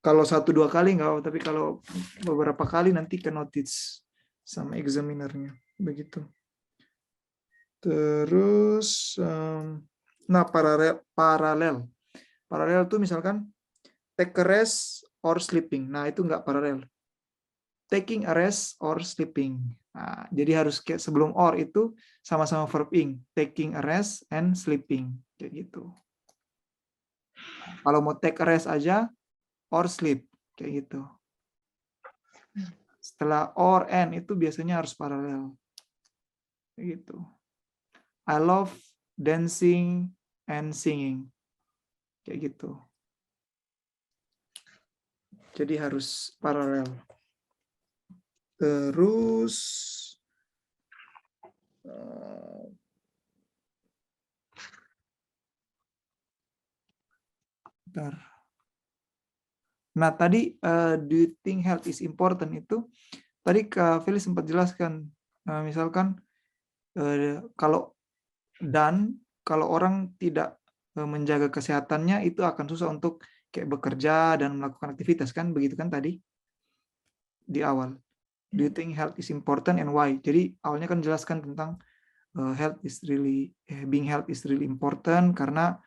kalau 1-2 kali nggak apa, tapi kalau beberapa kali nanti ke notice sama examinernya, begitu. Terus nah paralel itu misalkan take a rest or sleeping. Nah itu nggak paralel. Taking a rest or sleeping. Nah, jadi harus kayak sebelum or itu sama-sama verb ing. Taking a rest and sleeping. Kayak gitu. Kalau mau take a rest aja, or sleep. Kayak gitu. Setelah or and itu biasanya harus paralel. Kayak gitu. I love dancing and singing. Kayak gitu. Jadi harus paralel. Terus bentar. Nah, tadi do you think health is important itu tadi Kak Feli sempat jelaskan, misalkan kalau orang tidak menjaga kesehatannya itu akan susah untuk kayak bekerja dan melakukan aktivitas kan, begitu kan tadi di awal. Do you think health is important and why? Jadi awalnya kan jelaskan tentang being health is really important karena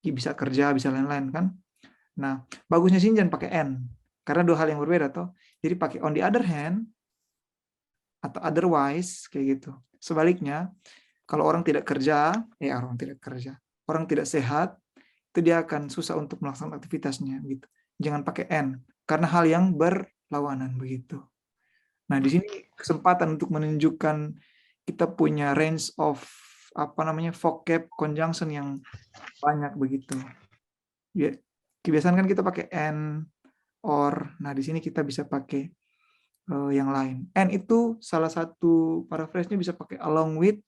bisa kerja, bisa lain-lain kan. Nah, bagusnya sini jangan pakai and karena dua hal yang berbeda toh. Jadi pakai on the other hand atau otherwise kayak gitu. Sebaliknya, kalau orang tidak kerja, orang tidak sehat, itu dia akan susah untuk melaksanakan aktivitasnya gitu. Jangan pakai and karena hal yang berlawanan begitu. Nah, di sini kesempatan untuk menunjukkan kita punya range of vocab conjunction yang banyak begitu. Ya, kebiasaan kan kita pakai and, or. Nah, di sini kita bisa pakai yang lain. And itu salah satu paraphrase-nya bisa pakai along with,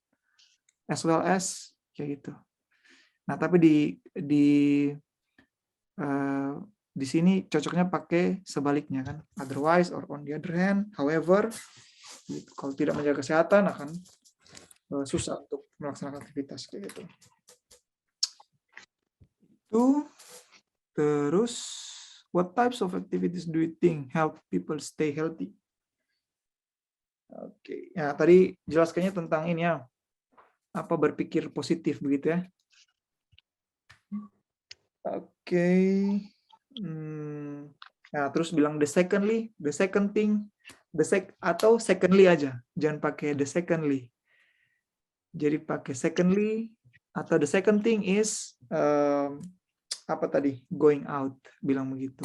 as well as, kayak gitu. Nah, tapi di sini cocoknya pakai sebaliknya kan, otherwise or on the other hand, however, gitu. Kalau tidak menjaga kesehatan akan susah untuk melaksanakan aktivitas kayak gitu. Itu terus, what types of activities do you think help people stay healthy? Oke, ya tadi jelaskannya tentang ini ya, berpikir positif begitu ya. Oke. Nah, terus bilang secondly aja, jangan pakai the secondly. Jadi pakai secondly atau the second thing is going out, bilang begitu.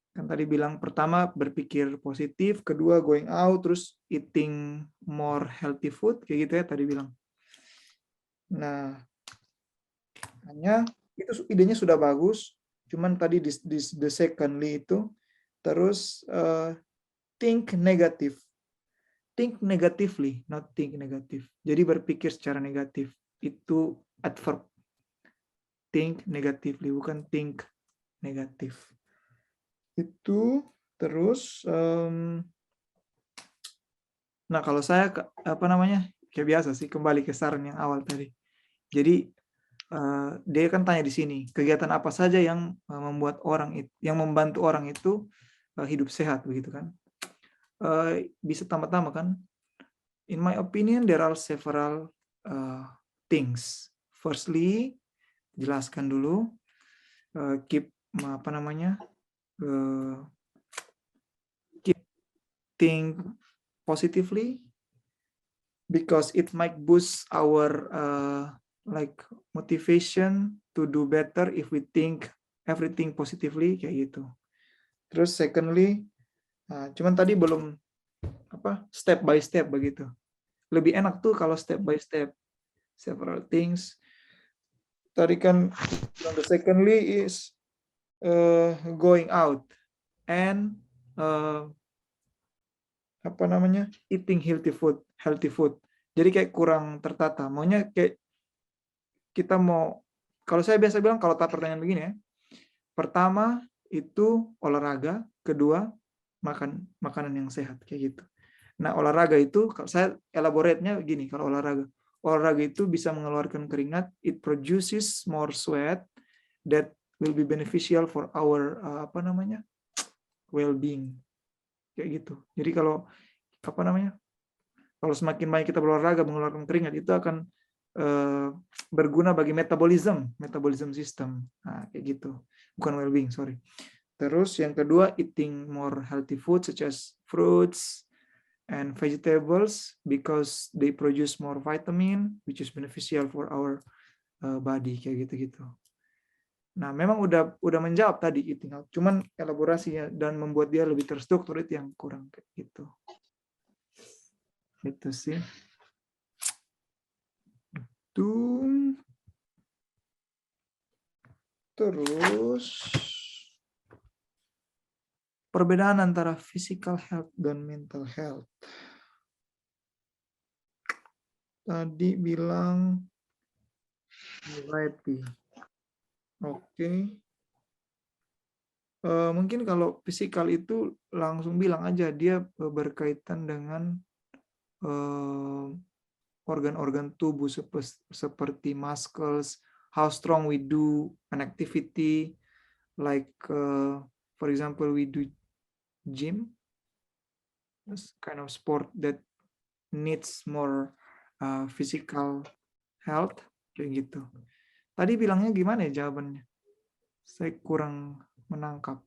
Kan tadi bilang pertama berpikir positif, kedua going out, terus eating more healthy food kayak gitu ya tadi bilang. Nah, hanya itu idenya sudah bagus. Cuman tadi di the secondly itu terus think negative. Think negatively, not think negative. Jadi berpikir secara negatif. Itu adverb. Think negatively, bukan think negatif. Itu terus nah kalau saya kayak biasa sih kembali ke saran yang awal tadi. Jadi dia kan tanya di sini kegiatan apa saja yang membantu orang itu hidup sehat begitu kan. Bisa tambah-tambah kan. In my opinion there are several things. Firstly, jelaskan dulu keep think positively because it might boost our motivation to do better if we think everything positively kayak gitu. Terus secondly, cuman tadi belum step by step begitu. Lebih enak tuh kalau step by step, several things. Tadi kan the secondly is going out and eating healthy food. Jadi kayak kurang tertata. Maunya kayak kita mau, kalau saya biasa bilang kalau tak pertanyaan begini ya. Pertama itu olahraga, kedua makan makanan yang sehat kayak gitu. Nah, olahraga itu kalau saya elaborate-nya gini, kalau olahraga itu bisa mengeluarkan keringat, it produces more sweat that will be beneficial for our well-being. Kayak gitu. Jadi kalau kalau semakin banyak kita berolahraga mengeluarkan keringat itu akan berguna bagi metabolism system. Nah, kayak gitu. Bukan well-being, sorry. Terus yang kedua, eating more healthy food such as fruits and vegetables because they produce more vitamin which is beneficial for our body kayak gitu-gitu. Nah, memang udah menjawab tadi eating out. Cuman elaborasinya dan membuat dia lebih terstruktur itu yang kurang kayak gitu. Itu sih. Terus Perbedaan antara physical health dan mental health. Tadi bilang anxiety. Oke. Mungkin kalau physical itu langsung bilang aja dia berkaitan dengan organ-organ tubuh seperti muscles, how strong we do an activity, like for example we do gym, this kind of sport that needs more physical health, kayak gitu. Tadi bilangnya gimana ya jawabannya? Saya kurang menangkap.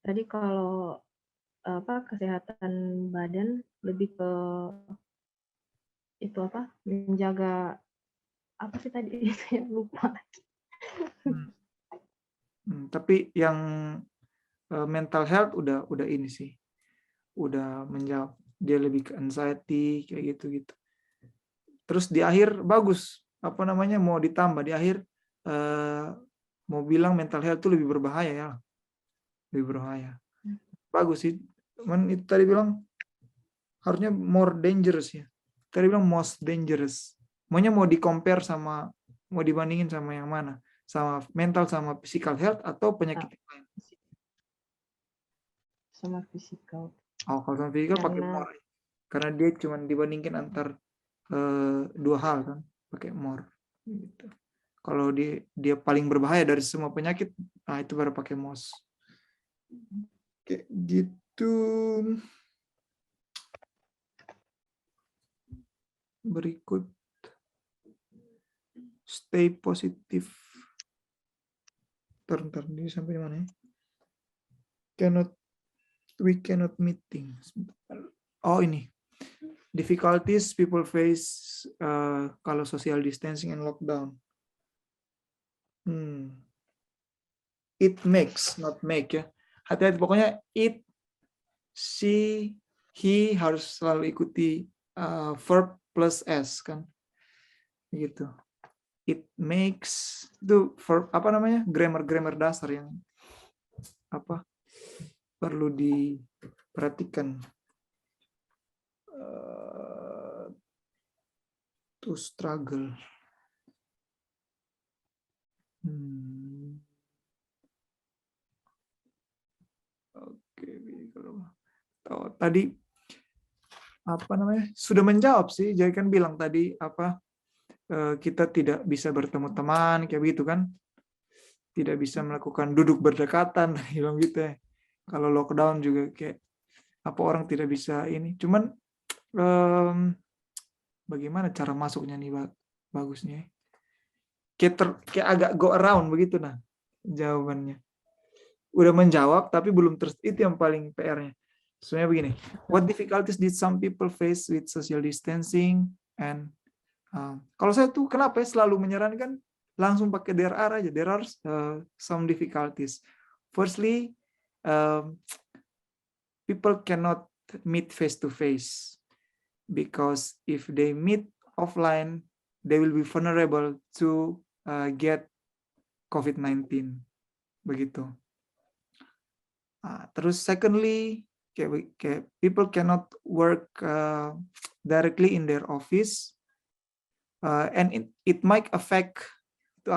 Tadi kalau kesehatan badan lebih ke itu menjaga apa sih tadi saya lupa. Tapi yang mental health udah ini sih, udah menjawab. Dia lebih ke anxiety kayak gitu. Terus di akhir bagus, mau ditambah di akhir mau bilang mental health itu lebih berbahaya ya, lebih berbahaya. Bagus sih, cuman itu tadi bilang harusnya more dangerous ya. Tadi bilang most dangerous. Maunya mau di-compare sama, mau dibandingin sama yang mana? Sama mental sama physical health atau penyakit lain? Sama physical. Oh, kalau sama physical pakai more. Karena dia cuma dibandingin antar dua hal kan, pakai more. Gitu. Kalau dia paling berbahaya dari semua penyakit, nah itu baru pakai most. Kayak gitu. Berikut. Stay positive. Ntar ini sampai mana ya? We cannot meeting. Oh ini. Difficulties people face kalau social distancing and lockdown. It makes, not make ya. Hati-hati pokoknya it, she, he harus selalu ikuti verb plus s kan. Gitu. It makes itu verb grammar dasar yang perlu diperhatikan. To struggle. Oke, kalau tadi sudah menjawab sih. Jadi kan bilang tadi kita tidak bisa bertemu teman kayak gitu kan, tidak bisa melakukan duduk berdekatan bilang gitu ya. Kalau lockdown juga kayak orang tidak bisa ini. Cuman bagaimana cara masuknya nih bagusnya? Kayak agak go around begitu nah jawabannya. Udah menjawab tapi belum itu yang paling PR-nya. Sebenarnya begini, what difficulties did some people face with social distancing and kalau saya tuh kenapa ya selalu menyarankan langsung pakai there are aja. There are some difficulties. Firstly, people cannot meet face to face because if they meet offline, they will be vulnerable to get COVID-19. Begitu. Terus secondly, kayak people cannot work directly in their office, and it might affect, itu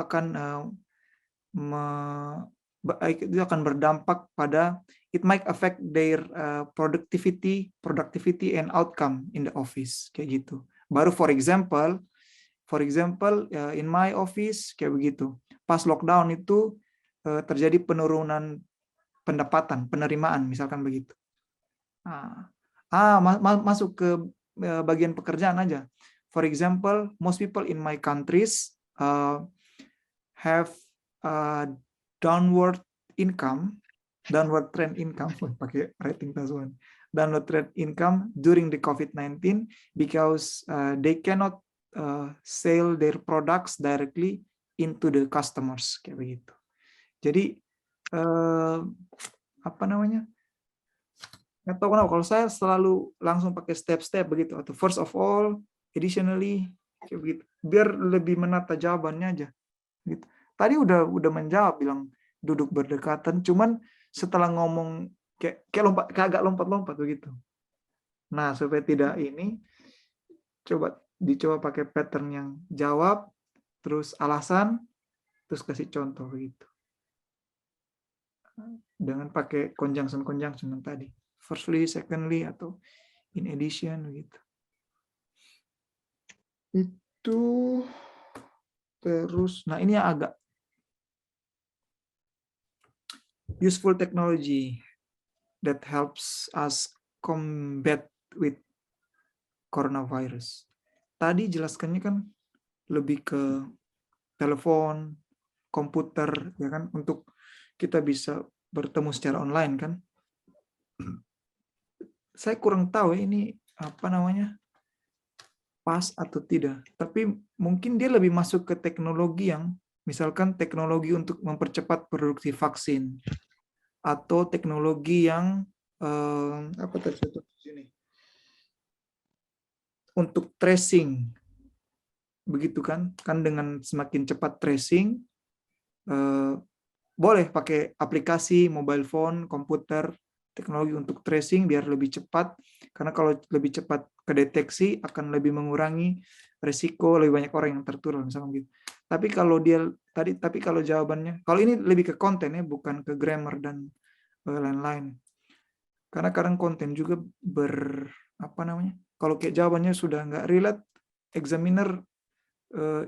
akan berdampak pada, it might affect their productivity and outcome in the office kayak gitu. Baru for example in my office kayak begitu. Pas lockdown itu terjadi penurunan penerimaan misalkan begitu. Masuk ke bagian pekerjaan aja. For example, most people in my countries have downward trend income, pakai rating tasuan, downward trend income during the COVID-19 because they cannot sell their products directly into the customers kayak begitu. Jadi nggak tahu kenapa kalau saya selalu langsung pakai step-step begitu, atau first of all, additionally kayak begitu, biar lebih menata jawabannya aja gitu. Tadi udah menjawab, bilang duduk berdekatan, cuman setelah ngomong kayak agak lompat-lompat begitu. Nah, supaya tidak ini, dicoba pakai pattern yang jawab, terus alasan, terus kasih contoh begitu. Dengan pakai conjunction yang tadi. Firstly, secondly, atau in addition begitu. Itu terus, nah ini yang agak useful technology that helps us combat with coronavirus. Tadi jelaskannya kan lebih ke telepon, komputer, ya kan, untuk kita bisa bertemu secara online kan. Saya kurang tahu ya ini apa namanya, pas atau tidak. Tapi mungkin dia lebih masuk ke teknologi yang, misalkan teknologi untuk mempercepat produksi vaksin, atau teknologi yang apa tadi sini, untuk tracing, begitu kan? Kan dengan semakin cepat tracing, boleh pakai aplikasi, mobile phone, komputer, teknologi untuk tracing biar lebih cepat. Karena kalau lebih cepat kedeteksi akan lebih mengurangi risiko lebih banyak orang yang tertular misalnya gitu. Tapi kalau jawabannya, kalau ini lebih ke konten ya, bukan ke grammar dan lain-lain. Karena kadang konten juga kalau kayak jawabannya sudah nggak relate, examiner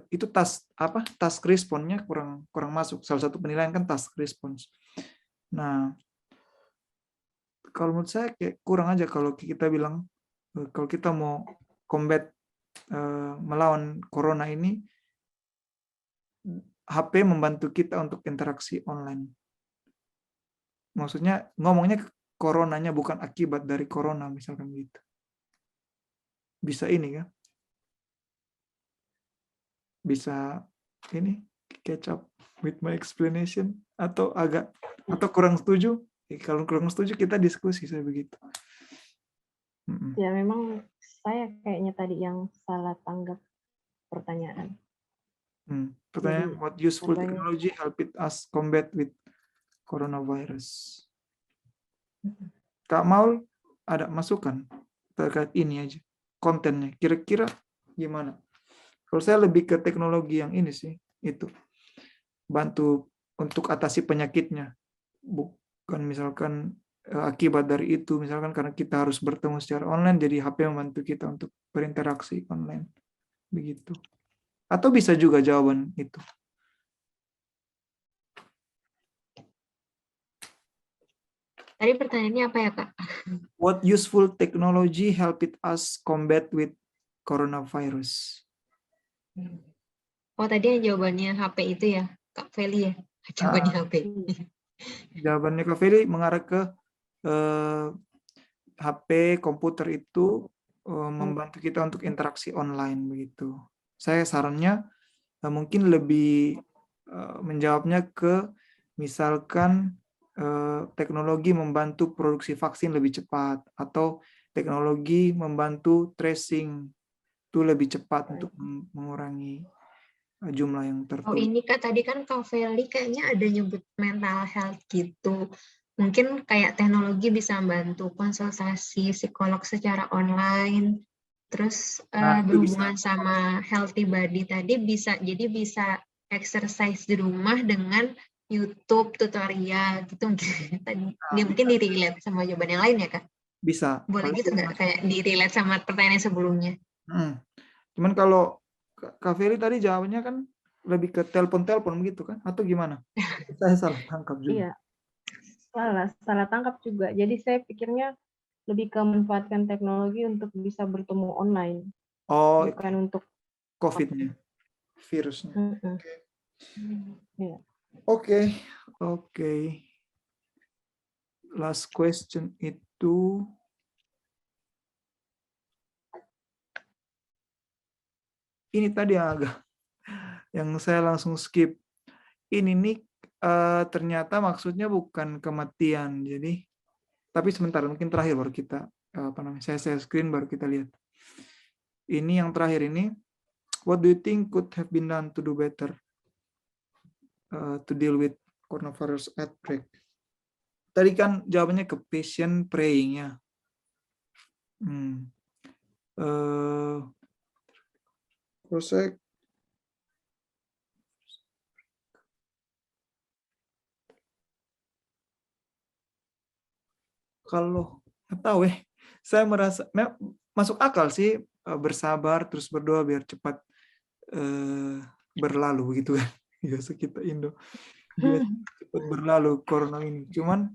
itu task response-nya kurang masuk. Salah satu penilaian kan task response. Nah, kalau menurut saya kayak kurang aja kalau kita bilang kalau kita mau combat melawan corona ini, HP membantu kita untuk interaksi online. Maksudnya ngomongnya coronanya bukan akibat dari corona misalkan gitu. Bisa ini kan? Bisa ini catch up with my explanation atau kurang setuju? Kalau kurang setuju kita diskusi saya begitu. Ya memang saya kayaknya tadi yang salah tanggap pertanyaan. Pertanyaan, what useful technology help us combat with coronavirus? Kak Maul ada masukan terkait ini aja, kontennya kira-kira gimana? Kalau saya lebih ke teknologi yang ini sih, itu bantu untuk atasi penyakitnya, bukan misalkan akibat dari itu, misalkan karena kita harus bertemu secara online, jadi HP membantu kita untuk berinteraksi online, begitu. Atau bisa juga jawaban itu. Tadi pertanyaannya apa ya, Kak? What useful technology helped us combat with coronavirus? Oh, tadi yang jawabannya HP itu ya, Kak Feli ya? Jawabannya HP. Jawabannya Kak Feli mengarah ke HP, komputer itu membantu kita untuk interaksi online begitu. Saya sarannya mungkin lebih menjawabnya ke misalkan teknologi membantu produksi vaksin lebih cepat, atau teknologi membantu tracing itu lebih cepat untuk mengurangi jumlah yang tertular. Oh, ini Kak, tadi kan Kak Feli kayaknya ada nyebut mental health gitu. Mungkin kayak teknologi bisa membantu konsultasi psikolog secara online. Terus berhubungan sama healthy body tadi bisa exercise di rumah dengan YouTube tutorial gitu mungkin. Dia mungkin di-relate sama jawaban yang lain ya, Kak? Bisa. Boleh gitu nggak kayak di-relate sama pertanyaan yang sebelumnya? Cuman kalau Kak Feli tadi jawabannya kan lebih ke telepon begitu kan? Atau gimana? Saya salah tangkap juga. Iya, salah tangkap juga. Jadi saya pikirnya lebih ke memanfaatkan teknologi untuk bisa bertemu online. Oh, bukan untuk COVID-nya, virusnya. Iya. Oke. Last question itu ini tadi yang saya langsung skip. Ini nih ternyata maksudnya bukan kematian. Jadi tapi sebentar, mungkin terakhir baru kita saya screen baru kita lihat. Ini yang terakhir ini, what do you think could have been done to do better to deal with coronavirus outbreak. Tadi kan jawabannya ke patient praying-nya. Proses kalau nggak tahu saya merasa masuk akal sih, bersabar terus berdoa biar cepat berlalu begitu kan. Biasa kita Indo biar cepat berlalu corona ini. Cuman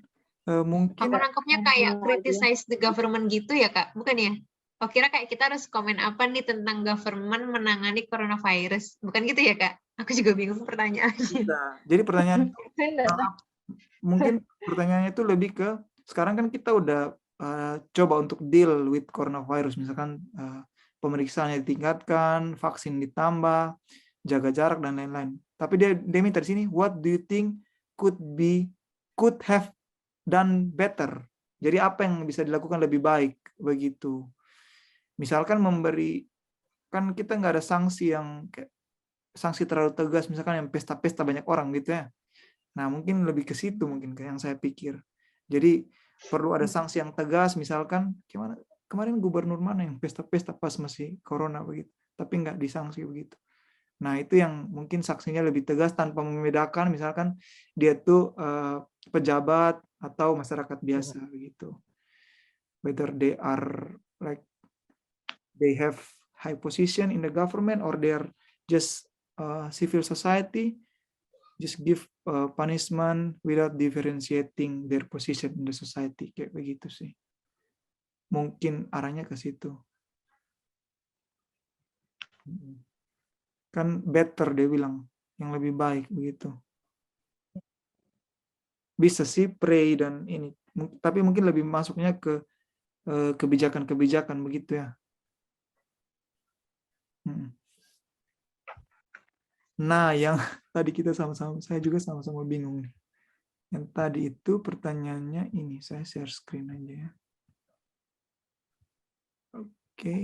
mungkin Aku nangkepnya kayak criticize the government gitu ya Kak, bukan ya? Oh kira kayak kita harus komen apa nih tentang government menangani coronavirus, bukan gitu ya Kak? Aku juga bingung pertanyaannya. Nah, jadi pertanyaan Saya nggak tahu. mungkin pertanyaannya itu lebih ke sekarang kan kita udah coba untuk deal with coronavirus, misalkan pemeriksaannya ditingkatkan, vaksin ditambah, jaga jarak dan lain-lain. Tapi dia minta di sini, what do you think could have done better? Jadi apa yang bisa dilakukan lebih baik begitu? Misalkan kan kita nggak ada sanksi yang kayak sanksi terlalu tegas, misalkan yang pesta-pesta banyak orang gitu ya. Nah mungkin lebih ke situ mungkin kayak yang saya pikir. Jadi perlu ada sanksi yang tegas, misalkan gimana kemarin gubernur mana yang pesta-pesta pas masih corona begitu, tapi nggak disanksi begitu. Nah itu yang mungkin sanksinya lebih tegas tanpa membedakan misalkan dia tuh pejabat atau masyarakat biasa begitu. Whether they are like they have high position in the government or they're just civil society, just give punishment without differentiating their position in the society, kayak begitu sih. Mungkin arahnya ke situ. Kan better dia bilang, yang lebih baik begitu. Bisa sih pray dan ini, tapi mungkin lebih masuknya ke kebijakan-kebijakan begitu ya. Nah, yang tadi kita saya juga sama-sama bingung nih. Yang tadi itu pertanyaannya ini, saya share screen aja ya. Oke.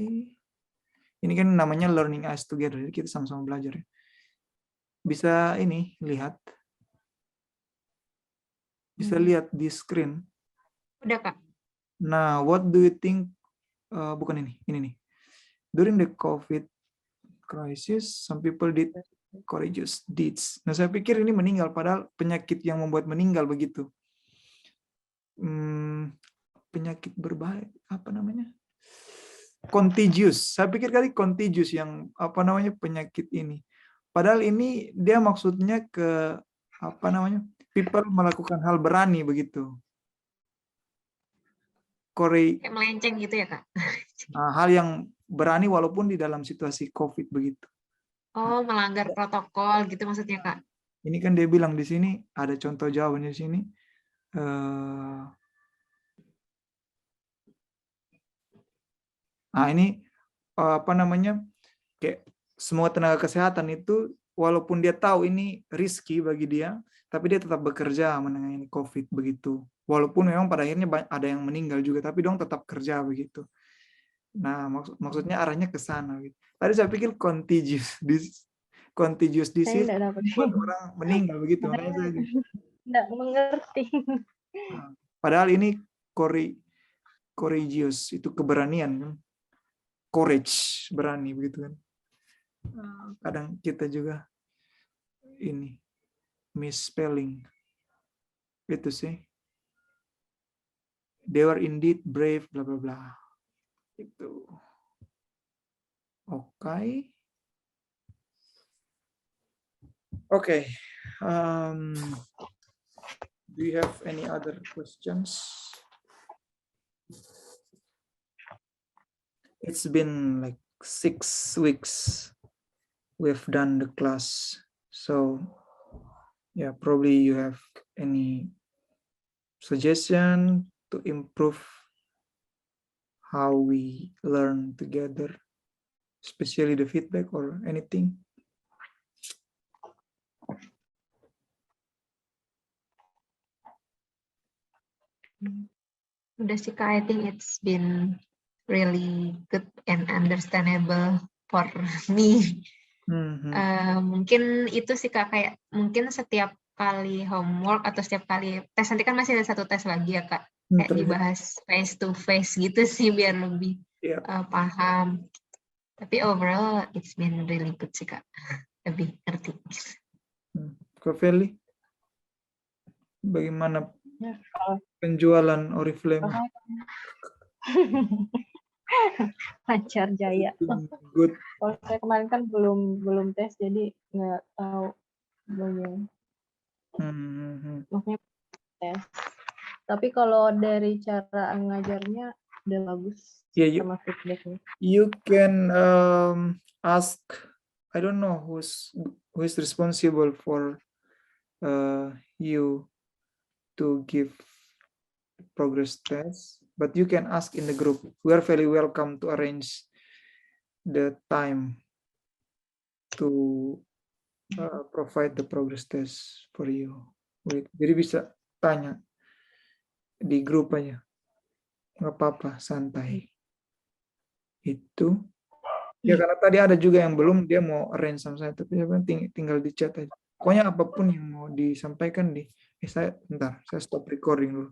Ini kan namanya learning us together, jadi kita sama-sama belajar ya. Bisa ini, lihat. Bisa lihat di screen. Udah Kak. Nah, what do you think, bukan ini nih. During the COVID crisis, some people did courageous deeds. Nah, saya pikir ini meninggal, padahal penyakit yang membuat meninggal begitu. Penyakit berbahaya, apa namanya? Contagious. Saya pikir kali contagious yang apa namanya penyakit ini. Padahal ini dia maksudnya ke apa namanya? People melakukan hal berani begitu. Kayak melenceng gitu ya Kak? Nah, hal yang berani walaupun di dalam situasi COVID begitu. Oh, melanggar protokol gitu maksudnya Kak? Ini kan dia bilang di sini, ada contoh jawabannya di sini. Nah ini apa namanya, kayak semua tenaga kesehatan itu walaupun dia tahu ini risky bagi dia, tapi dia tetap bekerja menangani COVID begitu. Walaupun memang pada akhirnya ada yang meninggal juga, tapi dong tetap kerja begitu. Nah maksudnya arahnya ke sana. Gitu. Tadi saya pikir contagious disease buat orang meninggal begitu. Makanya saya nggak mengerti. Nah, padahal ini courageous itu keberanian, courage berani begitu kan. Kadang kita juga ini misspelling itu sih. They were indeed brave, bla bla bla. Itu. Oke. Okay. Do you have any other questions? It's been like 6 weeks we've done the class. So yeah, probably you have any suggestion to improve how we learn together, especially the feedback or anything? Udah sih Kak, I think it's been really good and understandable for me. Mungkin itu sih Kak, kayak mungkin setiap kali homework atau setiap kali tes, nanti kan masih ada satu tes lagi ya Kak, kayak Terus, dibahas face to face gitu sih biar lebih Iya. paham. Tapi overall it's been really good sih Kak, lebih ngerti. Kak Feli, bagaimana Ya, kalau penjualan Oriflame? lancar jaya. Good. Kalau saya kemarin kan belum tes, jadi nggak tahu bagaimana. Maksudnya tes. Tapi kalau dari cara ngajarnya udah bagus Yeah, you, sama feedbacknya. you can ask, I don't know who is responsible for you to give progress test, but you can ask in the group. We are very welcome to arrange the time to provide the progress test for you. Jadi bisa tanya di grup aja, nggak apa-apa, santai. Itu ya, karena tadi ada juga yang belum, dia mau arrange sama saya, tapi tinggal di chat aja. Pokoknya apapun yang mau disampaikan saya bentar, saya stop recording dulu.